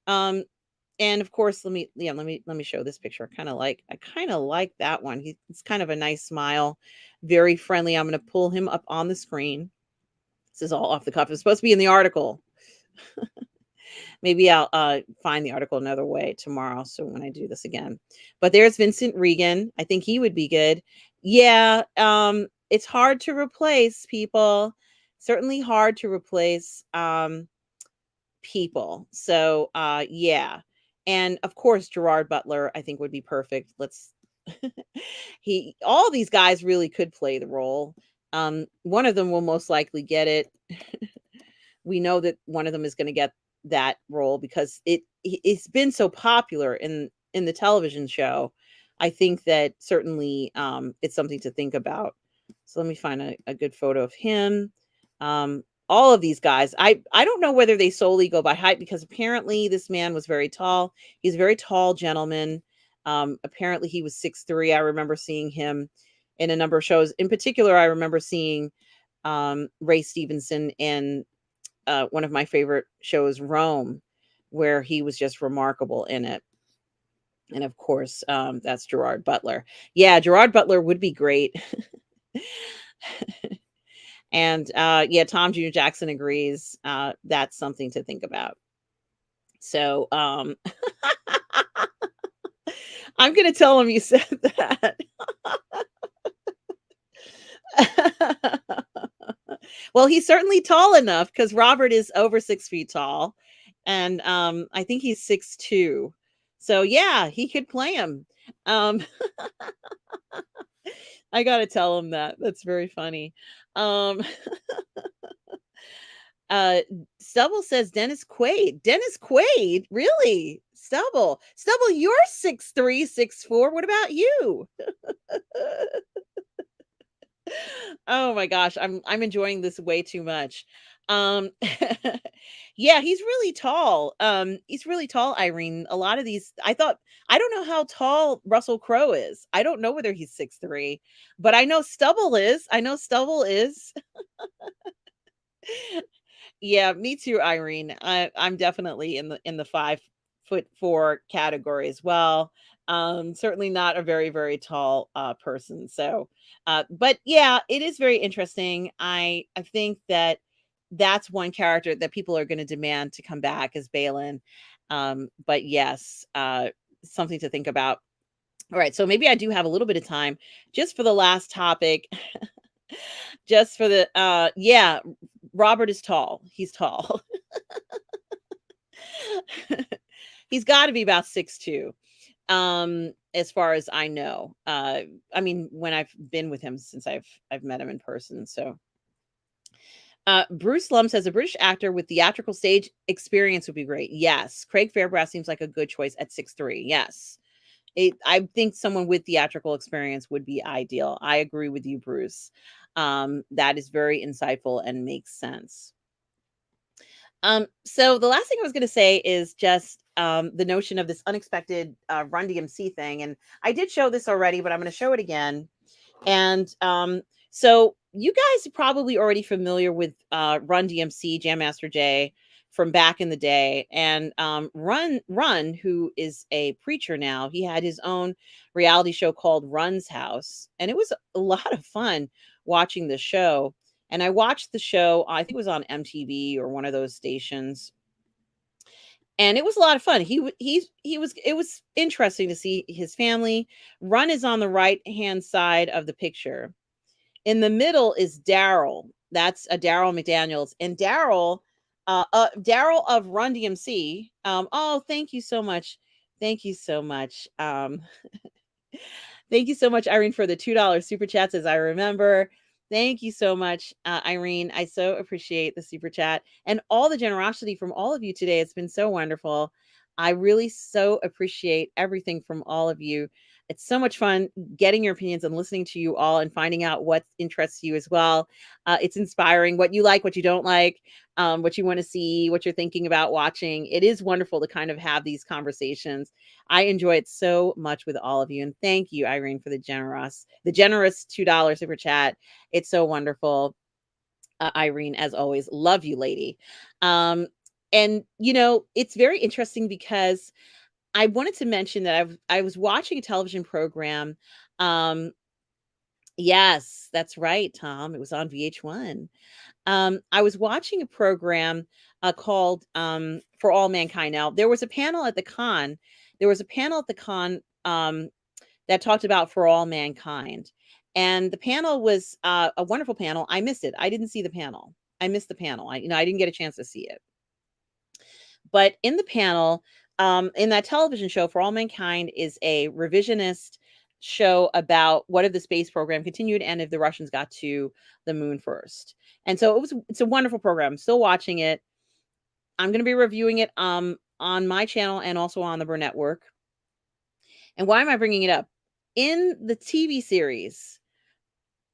And of course, let me show this picture. I kind of like that one. It's kind of a nice smile, very friendly. I'm going to pull him up on the screen. This is all off the cuff. It's supposed to be in the article. Maybe I'll find the article another way tomorrow. So when I do this again, but there's Vincent Regan. I think he would be good. Yeah. It's hard to replace people. Certainly hard to replace. people. So yeah. And of course Gerard Butler I think would be perfect. Let's he all these guys really could play the role. One of them will most likely get it. We know that one of them is going to get that role because it's been so popular in the television show. I think that certainly it's something to think about. So let me find a good photo of him. All of these guys, I don't know whether they solely go by height because apparently this man was very tall. He's a very tall gentleman. Apparently he was 6'3". I remember seeing him in a number of shows. In particular, I remember seeing Ray Stevenson in one of my favorite shows, Rome, where he was just remarkable in it. And of course, that's Gerard Butler. Yeah, Gerard Butler would be great. And yeah, Tom Jr. Jackson agrees. That's something to think about. So I'm going to tell him you said that. Well, he's certainly tall enough because Robert is over 6 feet tall, and I think he's 6'2". So yeah, he could play him. Um, I gotta tell him that. That's very funny. Um, uh, Stubble says Dennis Quaid. Dennis Quaid, really? Stubble, you're 6'3", 6'4". What about you? Oh my gosh, I'm enjoying this way too much. Um yeah, he's really tall. He's really tall, Irene. A lot of these I don't know how tall Russell Crowe is. I don't know whether he's 6'3", but I know Stubble is. I know Stubble is. Yeah, me too, Irene. I'm definitely in the 5'4" category as well. Certainly not a very, very tall person. So but yeah, it is very interesting. I think that that's one character that people are going to demand to come back as Balin. But yes, something to think about. All right, so maybe I do have a little bit of time just for the last topic. Just for the yeah, Robert is tall. He's tall. He's got to be about 6'2", as far as I know. I mean, when I've been with him since I've met him in person. So Bruce Lum says a British actor with theatrical stage experience would be great. Yes, Craig Fairbrass seems like a good choice at 6'3". Yes, I think someone with theatrical experience would be ideal. I agree with you, Bruce. That is very insightful and makes sense. So the last thing I was going to say is just the notion of this unexpected Run DMC thing, and I did show this already, but I'm going to show it again. And so you guys are probably already familiar with Run DMC, Jam Master Jay from back in the day. And Run, who is a preacher now, he had his own reality show called Run's House. And it was a lot of fun watching the show. And I watched the show, I think it was on MTV or one of those stations. And it was a lot of fun. He was it was interesting to see his family. Run is on the right hand side of the picture. In the middle is Daryl. That's a Daryl McDaniels. And Daryl of Run DMC. Oh, thank you so much. Thank you so much. Thank you so much, Irene, for the $2 super chats, as I remember. Thank you so much, Irene. I so appreciate the super chat and all the generosity from all of you today. It's been so wonderful. I really so appreciate everything from all of you. It's so much fun getting your opinions and listening to you all and finding out what interests you as well. It's inspiring what you like, what you don't like, what you want to see, what you're thinking about watching. It is wonderful to kind of have these conversations. I enjoy it so much with all of you. And thank you, Irene, for the generous $2 super chat. It's so wonderful. Irene, as always, love you, lady. And it's very interesting because I wanted to mention that I was watching a television program. Um, yes, that's right, Tom. It was on VH1. I was watching a program called For All Mankind. Now, there was a panel at the con. There was a panel at the con that talked about For All Mankind. And the panel was a wonderful panel. I missed it. I didn't see the panel. I missed the panel. I didn't get a chance to see it. But in the panel, in that television show, For All Mankind is a revisionist show about what if the space program continued and if the Russians got to the moon first. And so it's a wonderful program. I'm still watching it. I'm going to be reviewing it on my channel and also on the Burnettwork. And why am I bringing it up? In the TV series,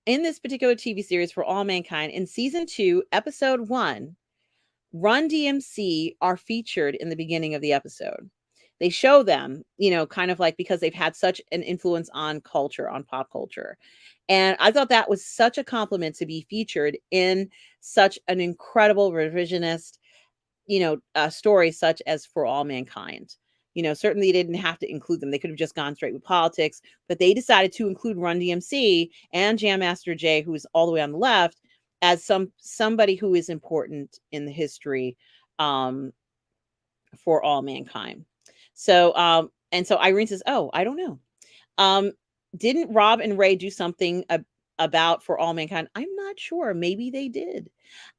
in this particular TV series For All Mankind, in season 2, episode 1, Run DMC are featured in the beginning of the episode. They show them, kind of like because they've had such an influence on culture, on pop culture. And I thought that was such a compliment to be featured in such an incredible revisionist, story such as For All Mankind. Certainly they didn't have to include them. They could have just gone straight with politics, but they decided to include Run DMC and Jam Master Jay, who's all the way on the left, as somebody who is important in the history For All Mankind. So and so Irene says, "Oh, I don't know. Um, didn't Rob and Ray do something about For All Mankind? I'm not sure. Maybe they did.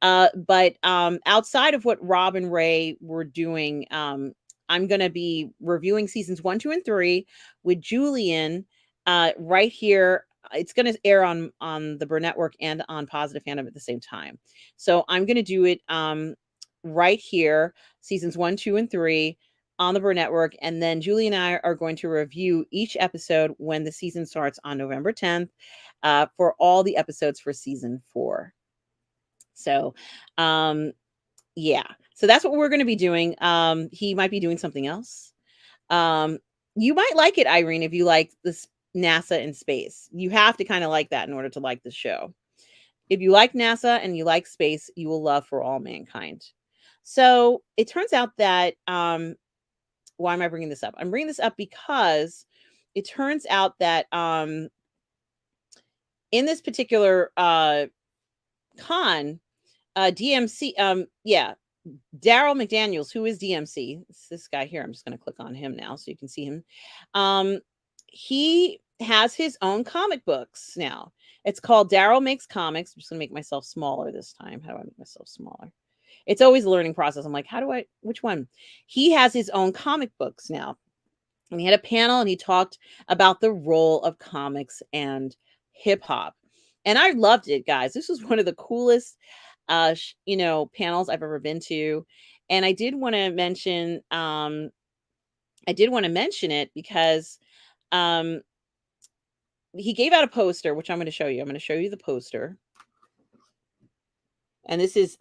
But outside of what Rob and Ray were doing, I'm going to be reviewing seasons 1, 2, and 3 with Julian right here. It's going to air on the Burnettwork and on Positive Fandom at the same time. So I'm going to do it right here, seasons 1, 2, and 3 on the Burnettwork, and then Julie and I are going to review each episode when the season starts on November 10th for all the episodes for season 4. So, yeah. So that's what we're going to be doing. He might be doing something else. You might like it, Irene, if you like this NASA and space. You have to kind of like that in order to like the show. If you like NASA and you like space, you will love For All Mankind. So it turns out that why am I bringing this up? I'm bringing this up because it turns out that in this particular con, DMC, Daryl McDaniels, who is DMC, it's this guy here. I'm just going to click on him now so you can see him. He has his own comic books now. It's called Daryl Makes Comics. I'm just going to make myself smaller this time. How do I make myself smaller? It's always a learning process. I'm like, which one? He has his own comic books now. And he had a panel and he talked about the role of comics and hip hop. And I loved it, guys. This was one of the coolest panels I've ever been to. And I did want to mention it because he gave out a poster, which I'm going to show you. I'm going to show you the poster. And this is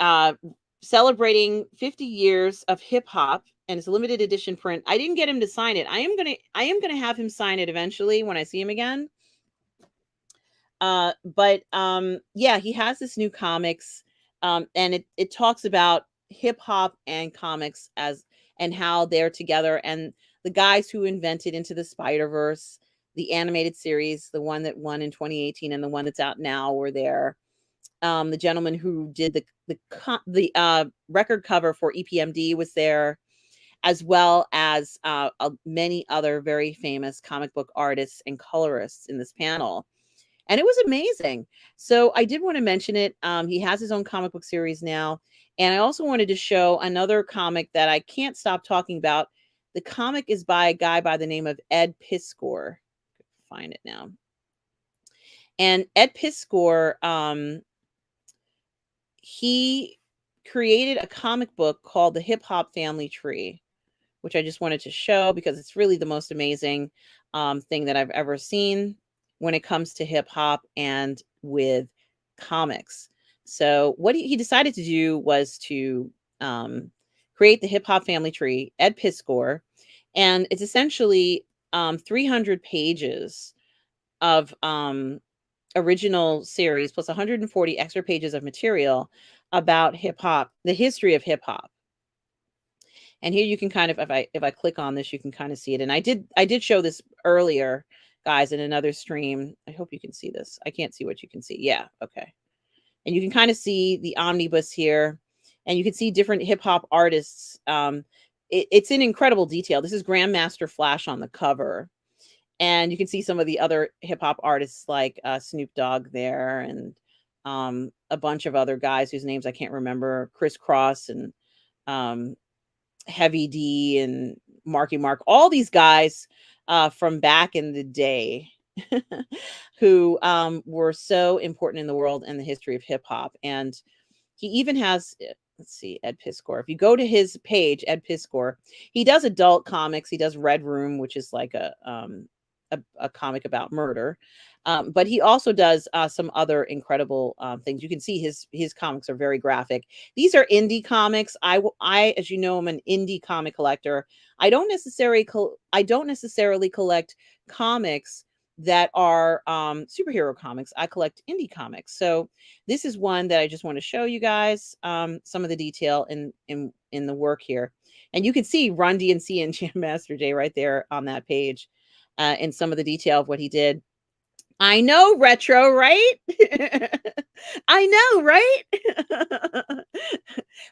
celebrating 50 years of hip hop, and it's a limited edition print. I didn't get him to sign it. I am going to have him sign it eventually when I see him again. But yeah, he has this new comics and it talks about hip hop and comics and how they're together, and the guys who invented Into the Spider-Verse, the animated series, the one that won in 2018 and the one that's out now, were there. The gentleman who did the record cover for EPMD was there, as well as many other very famous comic book artists and colorists in this panel. And it was amazing. So I did want to mention it. He has his own comic book series now. And I also wanted to show another comic that I can't stop talking about. The comic is by a guy by the name of Ed Piskor. Find it now. And Ed Piskor, he created a comic book called The Hip Hop Family Tree, which I just wanted to show because it's really the most amazing thing that I've ever seen when it comes to hip hop and with comics. So what he decided to do was to create the Hip Hop Family Tree, Ed Piskor, and it's essentially 300 pages of original series plus 140 extra pages of material about hip hop, the history of hip hop. And here you can kind of, if I click on this, you can kind of see it. And I did show this earlier, guys, in another stream. I hope you can see this. I can't see what you can see. Yeah, okay. And you can kind of see the omnibus here, and you can see different hip hop artists. It's in incredible detail. This is Grandmaster Flash on the cover, and you can see some of the other hip hop artists like Snoop Dogg there, and a bunch of other guys whose names I can't remember, Criss Cross, and Heavy D and Marky Mark, all these guys from back in the day who were so important in the world and the history of hip hop. And he even has, let's see, Ed Piscor. If you go to his page, Ed Piscor, he does adult comics. He does Red Room, which is like a comic about murder. But he also does some other incredible things. You can see his comics are very graphic. These are indie comics. I, as you know, I'm an indie comic collector. I don't necessarily collect comics that are superhero comics. I collect indie comics. So this is one that I just want to show you guys some of the detail in the work here. And you can see Run DNC and Jam Master Jay right there on that page, and some of the detail of what he did. I know, retro, right? I know, right?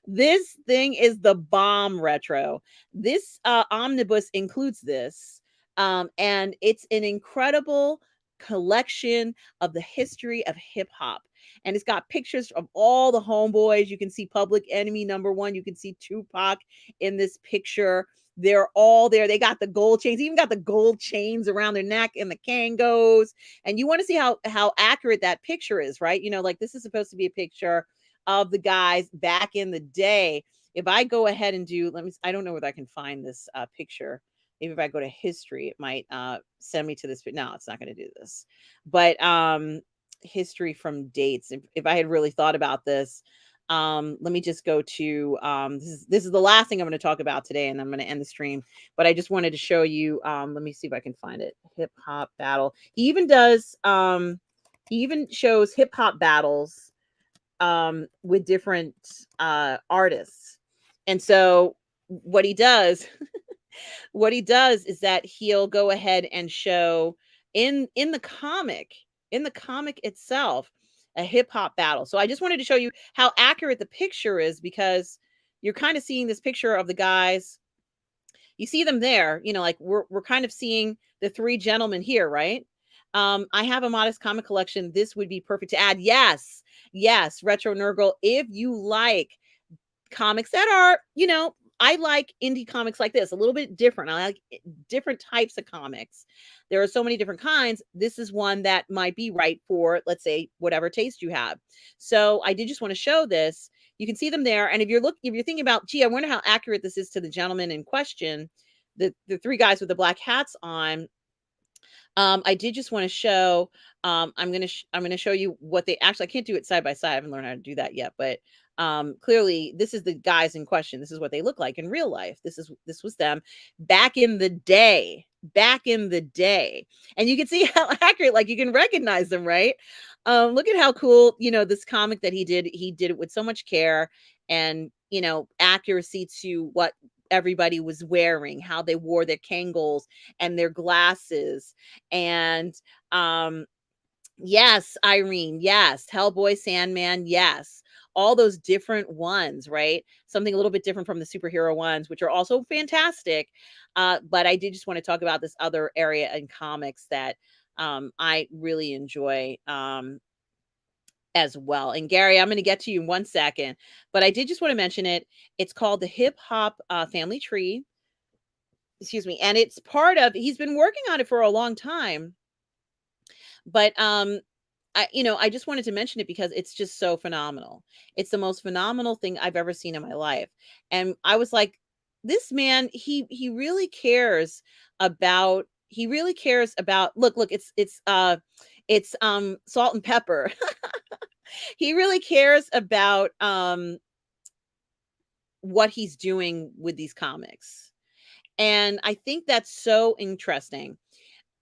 This thing is the bomb, retro. This omnibus includes this, and it's an incredible collection of the history of hip hop. And it's got pictures of all the homeboys. You can see Public Enemy #1. You can see Tupac in this picture. They're all there. They got the gold chains, even got the gold chains around their neck and the Kangos. And you want to see how accurate that picture is, right? You know, like this is supposed to be a picture of the guys back in the day. If I go ahead and do, I don't know whether I can find this picture. Maybe if I go to history, it might send me to this. But no, it's not going to do this. But history from dates. If I had really thought about this, let me just go to this is the last thing I'm going to talk about today, and I'm going to end the stream. But I just wanted to show you. Let me see if I can find it. Hip hop battle. He even does. He even shows hip hop battles with different artists. And so what he does, what he does is that he'll go ahead and show in the comic, in the comic itself, a hip hop battle. So I just wanted to show you how accurate the picture is, because you're kind of seeing this picture of the guys. You see them there, you know, like we're kind of seeing the three gentlemen here, right? I have a modest comic collection. This would be perfect to add. Yes, yes, Retro Nurgle. If you like comics that are, you know, I like indie comics like this, a little bit different. I like different types of comics. There are so many different kinds. This is one that might be right for, let's say, whatever taste you have. So I did just want to show this. You can see them there. And if you're thinking about, gee, I wonder how accurate this is to the gentleman in question, the three guys with the black hats on. I did just want to show. I'm gonna show you what they actually. I can't do it side by side. I haven't learned how to do that yet, but clearly this is the guys in question. This is what they look like in real life. This was them back in the day. Back in the day, and you can see how accurate. Like you can recognize them, right? Look at how cool. You know, this comic that he did. He did it with so much care and, you know, accuracy to what everybody was wearing, how they wore their Kangol and their glasses. And yes, Irene, yes, Hellboy, Sandman, yes. All those different ones, right? Something a little bit different from the superhero ones, which are also fantastic. But I did just want to talk about this other area in comics that I really enjoy as well. And Gary, I'm going to get to you in 1 second, but I did just want to mention it. It's called the Hip Hop Family Tree. Excuse me. And it's part of, he's been working on it for a long time. But I just wanted to mention it because it's just so phenomenal. It's the most phenomenal thing I've ever seen in my life. And I was like, this man, he really cares about, look, it's salt and pepper. He really cares about what he's doing with these comics. And I think that's so interesting.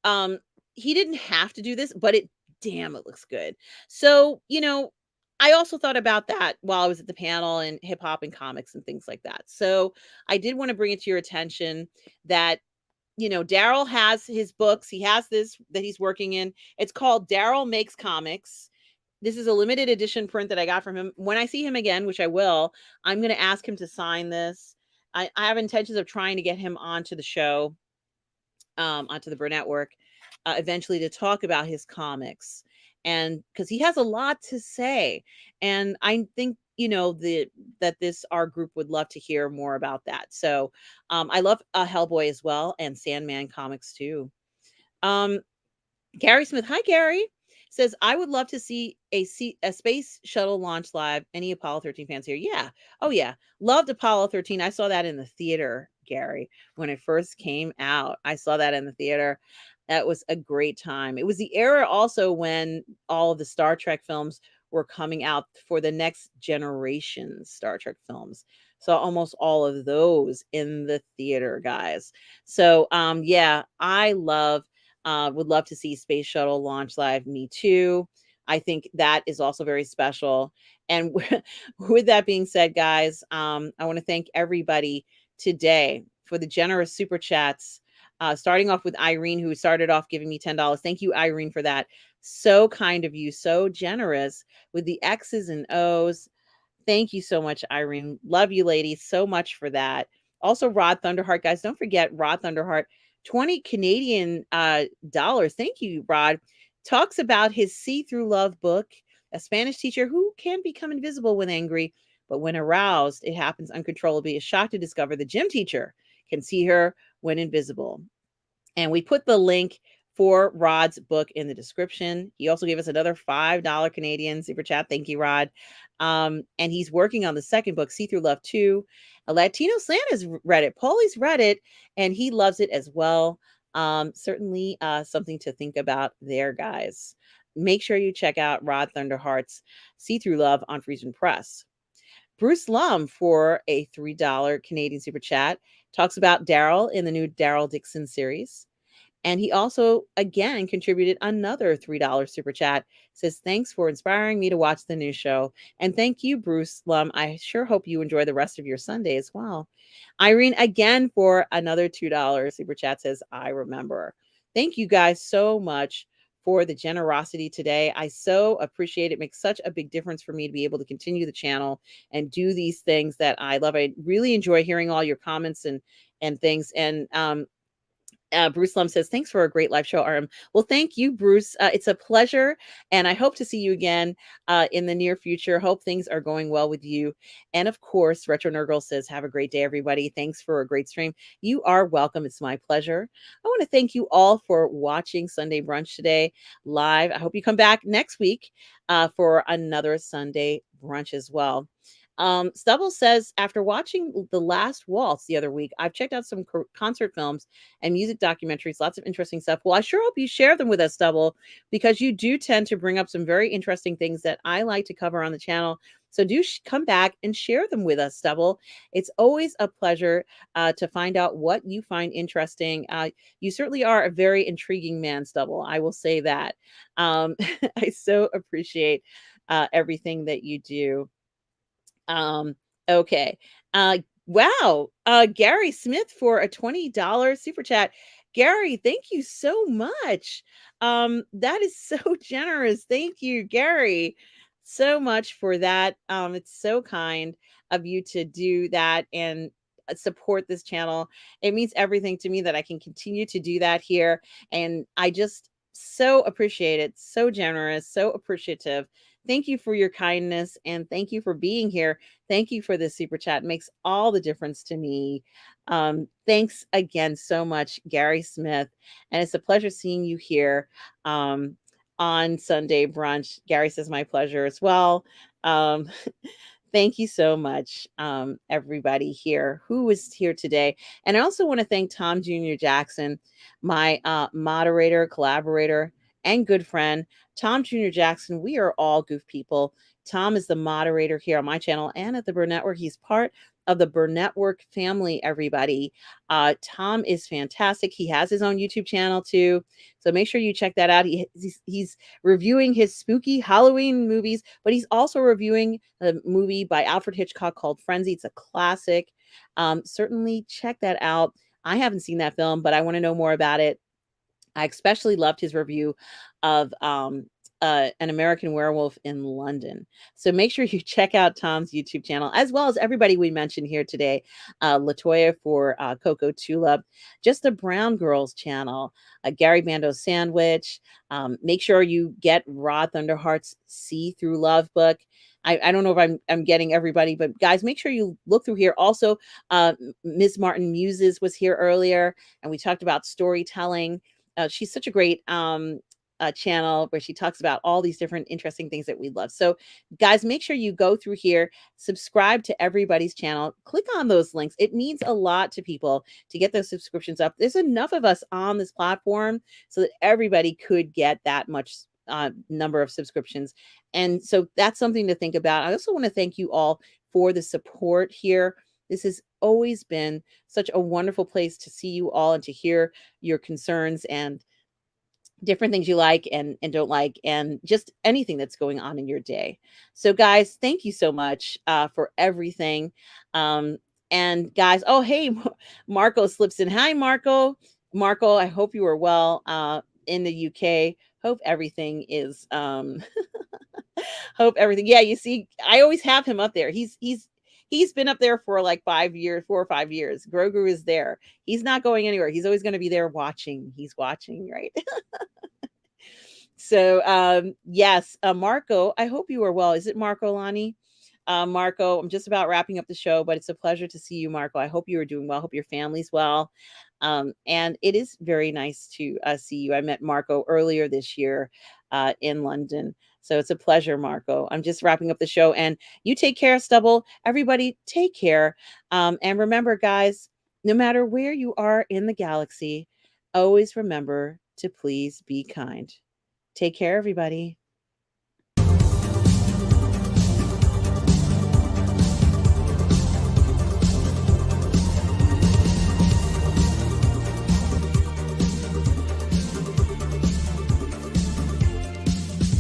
Um, he didn't have to do this, but it looks good. So, you know, I also thought about that while I was at the panel and hip hop and comics and things like that. So I did want to bring it to your attention that, you know, Daryl has his books. He has this that he's working in. It's called Daryl Makes Comics. This is a limited edition print that I got from him. When I see him again, which I will, I'm going to ask him to sign this. I have intentions of trying to get him onto the show, onto the Burnettwork, eventually, to talk about his comics. And because he has a lot to say. And I think the that this our group would love to hear more about that. So I love Hellboy as well, and Sandman comics too. um Gary Smith, hi Gary, says I would love to see a space shuttle launch live. Any Apollo 13 fans here? Yeah. Oh yeah. Loved Apollo 13. I saw that in the theater, Gary, when it first came out. I saw that in the theater. That was a great time. It was the era also when all of the Star Trek films were coming out for the next generation Star Trek films. So almost all of those in the theater, guys. So yeah, I love would love to see Space Shuttle launch live. Me too. I think that is also very special. And with that being said, guys, I want to thank everybody today for the generous super chats. Starting off with Irene, who started off giving me $10. Thank you, Irene, for that. So kind of you, so generous with the X's and O's. Thank you so much, Irene. Love you, ladies, so much for that. Also, Rod Thunderheart, guys, don't forget Rod Thunderheart, 20 Canadian dollars. Thank you, Rod. Talks about his See Through Love book, a Spanish teacher who can become invisible when angry, but when aroused, it happens uncontrollably. Is shocked to discover the gym teacher can see her when invisible. And we put the link for Rod's book in the description. He also gave us another $5 Canadian super chat. Thank you, Rod. And he's working on the second book, See Through Love 2. A Latino Santa's read it. Paulie's read it, and he loves it as well. Certainly something to think about there, guys. Make sure you check out Rod Thunderheart's See Through Love on Friesen Press. Bruce Lum for a $3 Canadian super chat talks about Daryl in the new Daryl Dixon series. And he also again contributed another $3 super chat. Says, thanks for inspiring me to watch the new show. And thank you, Bruce Lum. I sure hope you enjoy the rest of your Sunday as well. Irene again for another $2 super chat says, I remember. Thank you guys so much for the generosity today. I so appreciate it. It makes such a big difference for me to be able to continue the channel and do these things that I love. I really enjoy hearing all your comments and things. And Bruce Lum says, thanks for a great live show, RM. Well, thank you, Bruce. It's a pleasure. And I hope to see you again in the near future. Hope things are going well with you. And of course, Retro Nurgle says, have a great day, everybody. Thanks for a great stream. You are welcome. It's my pleasure. I want to thank you all for watching Sunday Brunch today live. I hope you come back next week for another Sunday Brunch as well. Stubble says, after watching The Last Waltz the other week, I've checked out some concert films and music documentaries, lots of interesting stuff. Well, I sure hope you share them with us, Stubble, because you do tend to bring up some very interesting things that I like to cover on the channel. So do come back and share them with us, Stubble. It's always a pleasure to find out what you find interesting. You certainly are a very intriguing man, Stubble. I will say that. I so appreciate everything that you do. Um, okay. Wow. Gary Smith for a $20 super chat. Gary, thank you so much. That is so generous. Thank you, Gary, so much for that. It's so kind of you to do that and support this channel. It means everything to me that I can continue to do that here. And I just so appreciate it. So generous, so appreciative. Thank you for your kindness and thank you for being here. Thank you for this super chat. It makes all the difference to me. Thanks again so much, Gary Smith. And it's a pleasure seeing you here on Sunday Brunch. Gary says, my pleasure as well. Um, Thank you so much, everybody here who is here today. And I also want to thank Tom Jr. Jackson, my moderator, collaborator, and good friend. Tom Jr. Jackson, we are all goof people. Tom is the moderator here on my channel and at the Burnettwork. He's part of the Burnettwork family, everybody. Tom is fantastic. He has his own YouTube channel too. So make sure you check that out. He's reviewing his spooky Halloween movies, but he's also reviewing a movie by Alfred Hitchcock called Frenzy. It's a classic. Certainly check that out. I haven't seen that film, but I want to know more about it. I especially loved his review of an American Werewolf in London. So make sure you check out Tom's YouTube channel, as well as everybody we mentioned here today. Latoya for Coco Tulip, just the Brown Girls channel, Gary Bando Sandwich. Make sure you get Raw Thunderheart's See Through Love book. I don't know if I'm getting everybody, but guys, make sure you look through here. Also, Ms. Martin Muses was here earlier, and we talked about storytelling. She's such a great channel where she talks about all these different interesting things that we love. So, guys, make sure you go through here, subscribe to everybody's channel, click on those links. It means a lot to people to get those subscriptions up. There's enough of us on this platform so that everybody could get that much number of subscriptions. And so that's something to think about. I also want to thank you all for the support here. This has always been such a wonderful place to see you all and to hear your concerns and different things you like and don't like, and just anything that's going on in your day. So guys, thank you so much for everything. And guys, oh hey, Marco slips in. Hi Marco, I hope you are well in the UK. Hope everything is hope everything. Yeah, you see, I always have him up there. He's been up there for like 5 years, 4 or 5 years. Grogu is there. He's not going anywhere. He's always going to be there watching. He's watching, right? So yes, Marco, I hope you are well. Is it Marco Lani? Marco, I'm just about wrapping up the show, but it's a pleasure to see you, Marco. I hope you are doing well. Hope your family's well. And it is very nice to see you. I met Marco earlier this year in London. So it's a pleasure, Marco. I'm just wrapping up the show, and you take care, Stubble. Everybody, take care. And remember, guys, no matter where you are in the galaxy, always remember to please be kind. Take care, everybody.